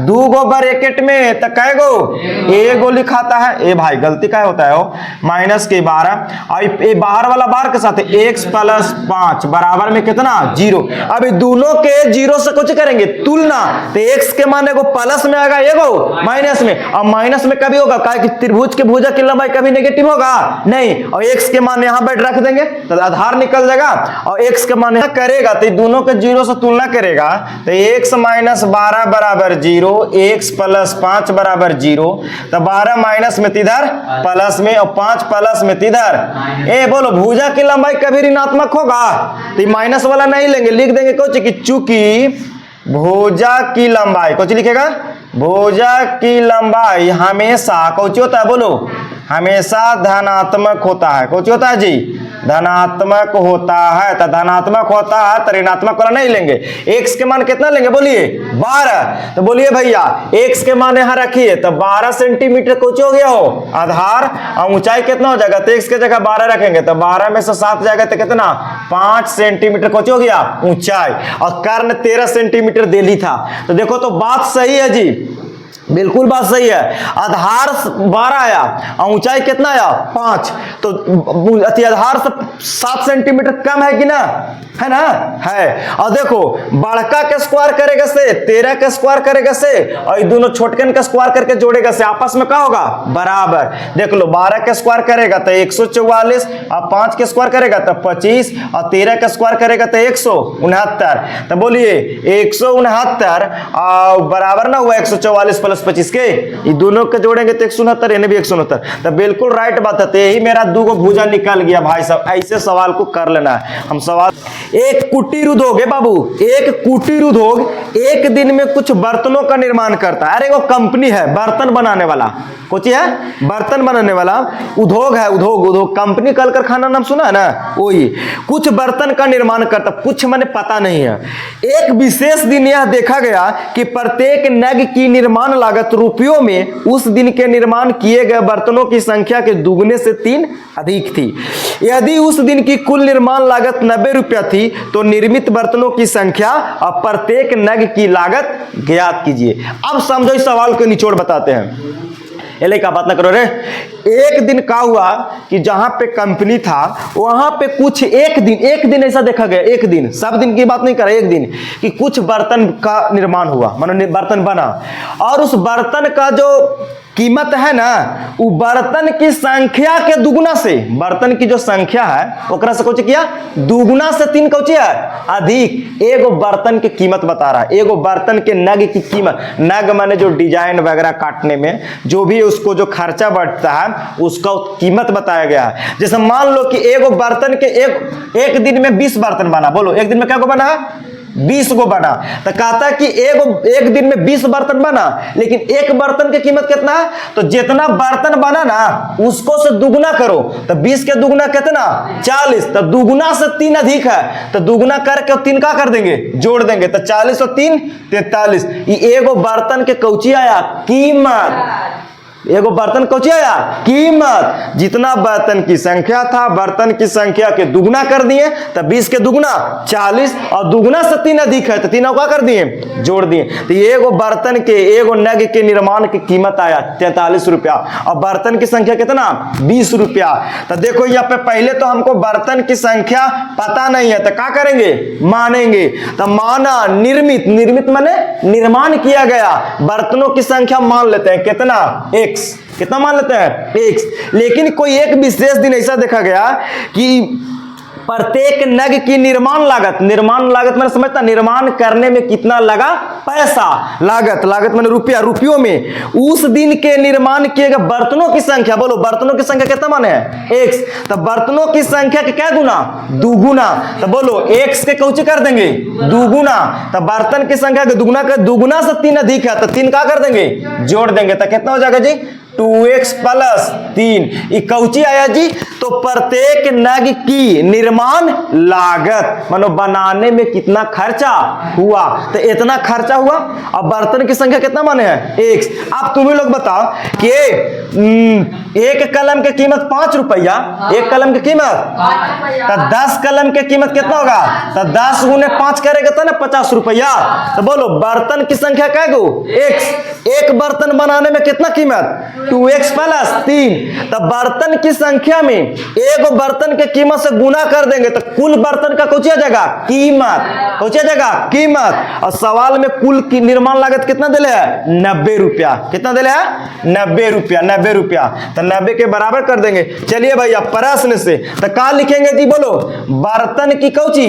2 गो ब्रैकेट में तो कै गो? एगो लिखाता है। ए भाई गलती क्या होता है? वो माइनस के 12 और ये बाहर वाला बार के साथ x प्लस 5 बराबर में कितना? 0। अभी दोनों के 0 से कुछ करेंगे तुलना। तो x के मान एगो प्लस में आएगा, एगो माइनस में। और माइनस में कभी होगा क्या कि त्रिभुज के भुजा की लंबाई कभी नेगेटिव होगा नहीं। और x के मान यहां बैठ रख देंगे तो आधार निकल जाएगा और x के मान करेगा तो दोनों के 0 से तुलना करेगा तो x माइनस 12 बराबर बराबर 0, x प्लस 5 बराबर 0, तो 12 माइनस में तिधर प्लस में और 5 प्लस में तिधर। ए बोलो भुजा की लंबाई कभी ऋणात्मक होगा तो माइनस वाला नहीं लेंगे, लिख देंगे कुछ कि चूंकि भुजा की लंबाई, कुछ लिखेगा भुजा की लंबाई हमेशा कुछ होता है, बोलो हमेशा धनात्मक होता है। कुछ होता है जी, धनात्मक होता है। तो धनात्मक होता है तो ऋणात्मक वाला नहीं लेंगे। x के मान कितना लेंगे बोलिए 12। तो बोलिए भैया x के मान यहां रखिए तो 12 सेंटीमीटर कुछ हो गया हो आधार, और ऊंचाई कितना हो जाएगा, तो x के जगह 12 रखेंगे तो 12 में से 7 जाएगा तो कितना 5 सेंटीमीटर कुछ हो गया ऊंचाई, और कर्ण 13 सेंटीमीटर दिल्ली था। तो देखो तो बात सही है जी, बिल्कुल बात सही है। आधार 12 आया और ऊंचाई कितना आया 5, तो आधार से 7 सेंटीमीटर कम है कि ना, है ना, है। और देखो बड़का के स्क्वायर करेगा से 13 के स्क्वायर करेगा से, और ये दोनों छोटकन का स्क्वायर करके जोड़ेगा से, आपस में क्या होगा बराबर। देख लो 12 के स्क्वायर करेगा तो 144, और 5 के स्क्वायर करेगा तो 25, और 13 का स्क्वायर करेगा तो 169। तो बोलिए 169 और बराबर ना हुआ 144 प्लस 25 के, ये दोनों के जोड़ेंगे तो 169, यानी भी 169। तो बिल्कुल राइट बात है। यही मेरा 2 भुजा निकल गया भाई साहब। ऐसे सवाल को कर लेना है हम सवाल। एक कुटीर उद्योग है बाबू, एक कुटीर उद्योग एक दिन में कुछ बर्तनों का निर्माण करता है। अरे वो कंपनी है बर्तन बनाने वाला, कुछ है बर्तन बनाने वाला उद्योग है, उद्योग कंपनी, कल कारखाना नाम सुना है ना, वही कुछ बर्तन का निर्माण करता। कुछ मैंने पता नहीं है। एक विशेष दिन यह देखा गया कि प्रत्येक नग की निर्माण लागत रुपयों में उस दिन के निर्माण किए गए बर्तनों की संख्या के दुगने से 3 अधिक थी। यदि उस दिन की कुल निर्माण लागत 90 रुपया थी तो निर्मित बर्तनों की संख्या और प्रत्येक नग की लागत ज्ञात कीजिए। अब समझो इस सवाल को निचोड़ बताते हैं। एले का बात ना करो रे। एक दिन का हुआ कि जहां पे कंपनी था वहां पे कुछ एक दिन ऐसा देखा गया, एक दिन, सब दिन की बात नहीं कर रहा, एक दिन कि कुछ बर्तन का निर्माण हुआ, मानो बर्तन बना, और उस बर्तन का जो कीमत है ना वो बर्तन की संख्या के दुगुना से, बर्तन की जो संख्या है ओकरा से कुछ किया दुगुना से 3 कुछ है अधिक। एगो बर्तन की कीमत बता रहा है, एगो बर्तन के नग की कीमत, नग माने जो डिजाइन वगैरह काटने में जो भी उसको जो खर्चा बढ़ता है उसका कीमत बताया गया है। जैसे मान लो कि एगो बर्तन के एक दिन में 20 बर्तन बना, बोलो एक दिन में क्या को बना है 20 को बना। तो कहता है कि एक दिन में 20 बर्तन बना, लेकिन एक बर्तन की कीमत कितना है, तो जितना बर्तन बना ना उसको से दुगुना करो, तो 20 के दुगुना कितना 40, तो दुगुना से 3 अधिक है, तो दुगुना करके 3 का कर देंगे जोड़ देंगे, तो 40 और 3 43। ये एगो बर्तन के कौची आया कीमत, एगो बर्तन कौची आया कीमत। जितना बर्तन की संख्या था बर्तन की संख्या के दुगुना कर दिए, तो 20 के दुगुना 40, और दुगुना से 3 अधिक है तो 3 का कर दिए जोड़ दिए। तो एगो बर्तन के एगो नग के निर्माण की कीमत आया 43 रुपया, और बर्तन की संख्या कितना 20 रुपया। तो देखो यहाँ पे पहले तो हमको बर्तन की संख्या पता नहीं है, तो क्या करेंगे मानेंगे। तो माना निर्मित माने निर्माण किया गया बर्तनों की संख्या मान लेते हैं कितना x, कितना मान लेते हैं x। लेकिन कोई एक विशेष दिन ऐसा देखा गया कि प्रत्येक नग की निर्माण लागत मैंने समझता निर्माण करने में कितना लगा पैसा, लागत मैंने रुपयों में उस दिन के निर्माण किए गए बर्तनों की संख्या, बोलो बर्तनों की संख्या कितना माने है x, तो बर्तनों की संख्या के क्या गुना दुगुना, तो बोलो x के कौची कर देंगे दुगुना, तो बर्तन की संख्या के दुगुना से 3 अधिक है तो 3 का कर देंगे जोड़ देंगे, तो कितना हो जाएगा जी 2x प्लस 3। ये कौची आया जी, तो प्रत्येक नग की निर्माण लागत मानो बनाने में कितना खर्चा हुआ, तो इतना खर्चा हुआ। अब बर्तन की संख्या कितना माने हैं x। अब तुम्हें लोग बताओ कि एक कलम की कीमत 5 रुपया, एक कलम की कीमत, तो 10 कलम की कीमत कितना होगा, तो 10 गुने 5 करेगा तो ना 50 रुपया। तो बोलो बर्तन की संख्या क्या गो x, एक बर्तन बनाने में कितना कीमत 2x प्लस 3। तो बर्तन की संख्या में एक बर्तन के कीमत से गुना कर देंगे तो कुल बर्तन का कुछ जगह कीमत, कुछ जगह कीमत। और सवाल में कुल की निर्माण लागत कितना दिले है 90 रुपया, कितना दिले है 90 रुपया, 90 रुपया, तो 90 के बराबर कर देंगे। चलिए भैया प्रश्न से तो क्या लिखेंगे जी, बोलो बर्तन की कौची,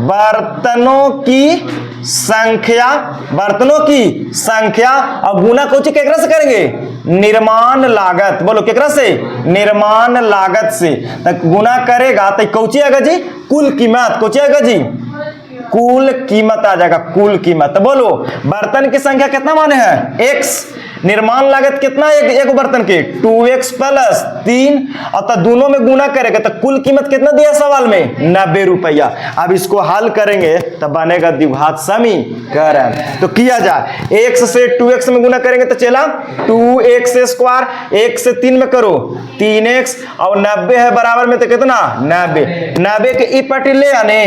बर्तनों की संख्या, बर्तनों की संख्या और गुना कोची केकरा से करेंगे, निर्माण लागत। बोलो केकरा से, निर्माण लागत से। तो गुना करेगा तो कोची आएगा जी, कुल कीमत। कोची आएगा जी, कुल कीमत आ जाएगा, कुल कीमत। तो बोलो बर्तन की संख्या कितना माने हैं, x, निर्माण लागत कितना एक बर्तन के 2x प्लस 3, और तो दोनों में गुना करेगा तो कुल कीमत कितना दिया सवाल में, 90 रुपया। अब इसको हल करेंगे तो बनेगा द्विघात समीकरण। तो किया जाए, x से 2x में गुना करेंगे तो चला 2x स्क्वायर, 1 से 3 में करो 3x, और 90 है बराबर में तो कितना 90 के ई पट्टी ले आने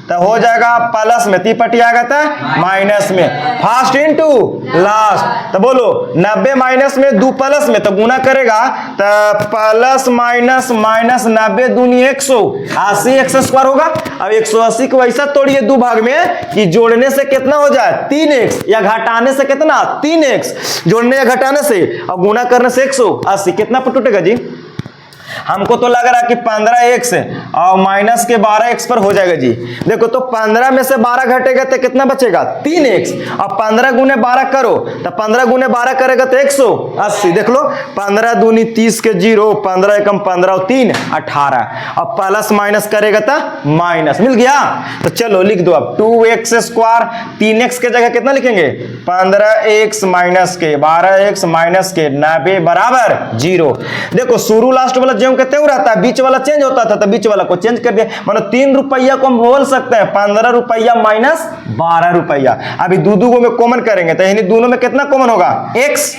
तो हो जाएगा प्लस में, ती पट्टी आएगा तो माइनस में, फर्स्ट इनटू लास्ट। तो बोलो 90 माइनस में 2 प्लस में, तो गुना करेगा तो प्लस माइनस माइनस 90 दूनी 180, x स्क्वायर होगा। अब 180 को ऐसा तोड़िए दो भाग में कि जोड़ने से कितना हो जाए 3x, या घटाने से कितना 3x, जोड़ने या घटाने से, और गुना करने से 180, कितना पर टूटेगा जी, हमको तो लग रहा है कि 15x और माइनस के 12x पर हो जाएगा जी। देखो तो 15 में से 12 घटेगा तो कितना बचेगा 3x, और 15 गुने 12 करो तो 15 गुने 12 करेगा तो 180। देख लो 15 दूनी 30 के 0, 15 एकम 15 और 3 18, और प्लस माइनस करेगा तो माइनस, मिल गया। तो चलो लिख दो अब 2x स्क्वायर, 3x के जगह कितना लिखेंगे 15x माइनस के 12x माइनस के 90 बराबर 0। देखो शुरू लास्ट वाला जो कहते हैं रहता है, बीच वाला चेंज होता था तो बीच वाला को चेंज कर दिया, मानो 3 रुपया को हम बोल सकते हैं 15 रुपया माइनस 12 रुपया। अभी दो में कॉमन करेंगे तो यानी दोनों में कितना कॉमन होगा x।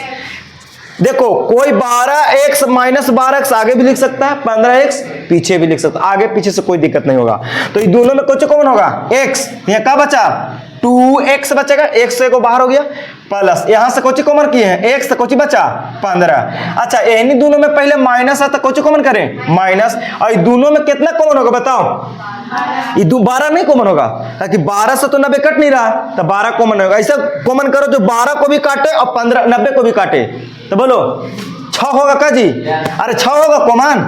देखो कोई 12x माइनस 12x आगे भी लिख सकता है, 15x पीछे भी लिख सकता है, आगे पीछे से कोई दिक्कत नहीं होगा। तो ये दोनों में कुछ कॉमन होगा x, यहाँ क्या बचा 2x बचेगा, x से को बाहर हो गया, प्लस यहां से कोची कॉमन किए हैं x, तो कोची बचा 15। अच्छा इन्हीं दोनों में पहले माइनस है तो कोची कॉमन करें माइनस, और दोनों में कितना कॉमन होगा बताओ, ये 12 नहीं कॉमन होगा, ताकि 12 से तो 90 कट नहीं रहा, तो 12 कॉमन होगा। ऐसा कॉमन करो जो 12 को भी काटे और 15 90 को भी काटे, तो बोलो 6 होगा का जी, अरे 6 होगा कॉमन,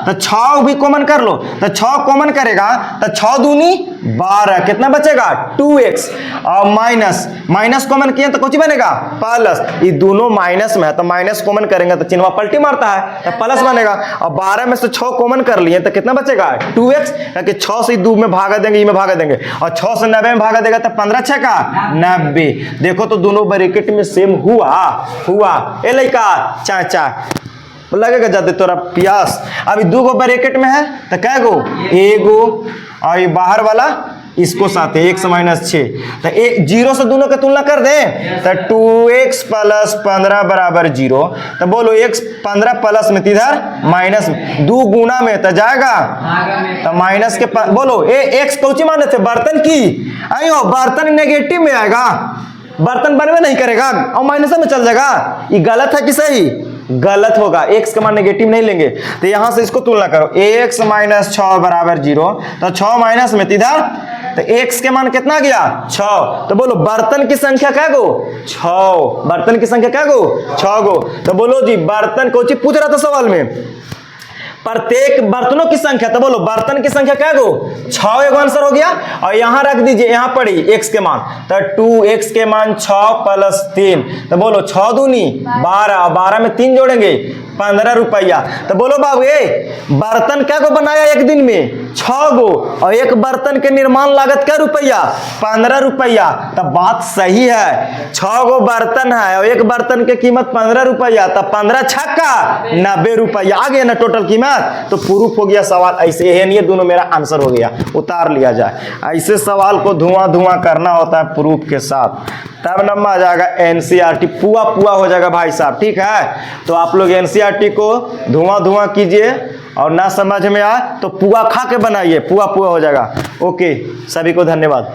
तो 6 भी कॉमन कर लो, तो 6 कॉमन करेगा तो 6 दूनी 12, कितना बचेगा 2x, और माइनस माइनस कॉमन किए तो कुछ बनेगा प्लस, ये दोनों माइनस में है तो माइनस कॉमन करेंगे तो चिन्ह पलटी मारता है तो प्लस बनेगा, और 12 में से 6 कॉमन कर लिए तो कितना बचेगा 2x, क्योंकि 6 से 2 में भागा देंगे, ये में भागा देंगे, और 6 से 90 में भागा देगा तो 15 6 का 90। देखो तो दोनों ब्रैकेट में सेम हुआ ए लइका चाचा लगेगा जाते तोरा प्यास। अभी 2 ब्रैकेट में है तो क्या गो एगो, और ये बाहर वाला इसको साथ है 1 माइनस 6, तो 0 से दोनों का तुलना कर दे तो 2x प्लस 15 बराबर 0। तो बोलो x 15 प्लस में इधर माइनस में 2 गुना में तो जाएगा तो माइनस के बोलो x कौची माने थे बर्तन की, आयो बर्तन नेगेटिव में आएगा, बर्तन बनवे नहीं करेगा और माइनस में चल जाएगा, ये गलत है कि सही, गलत होगा, x का मान नेगेटिव नहीं लेंगे। तो यहां से इसको तुलना करो x माइनस 6 बराबर 0, तो 6 माइनस में इधर तो x के मान कितना गया 6। तो बोलो बर्तन की संख्या क्या गो 6, बर्तन की संख्या क्या गो 6 गो। तो बोलो जी बर्तन को पूछ रहा था सवाल में प्रत्येक बर्तनों की संख्या, तो बोलो बर्तन की संख्या क्या गो 6 एगो आंसर हो गया, और यहां रख दीजिए यहाँ पड़ी x के मान, तो 2x के मान 6 प्लस 3, तो बोलो 6 दूनी 12, 12 में 3 जोड़ेंगे 15 रुपया। तो बोलो बाबू बर्तन क्या को बनाया एक दिन में 6 गो, और एक बर्तन के निर्माण लागत क्या रुपया 15 रुपया। तो बात सही है, 6 गो बर्तन है और एक बर्तन की कीमत 15 रुपया, तो 15 छक्का 90 रुपया आ गया ना टोटल कीमत। तो प्रूफ हो गया सवाल ऐसे है, नहीं दोनों मेरा आंसर हो गया, उतार लिया जाए। ऐसे सवाल को धुआं करना होता है प्रूफ के साथ, तब नंबर आ जाएगा एनसीईआरटी पुआ हो जाएगा भाई साहब, ठीक है। तो आप लोग एनसीईआरटी को धुआं कीजिए, और ना समझ में आए तो पुआ खा के बनाइए, पुआ हो जाएगा। ओके सभी को धन्यवाद।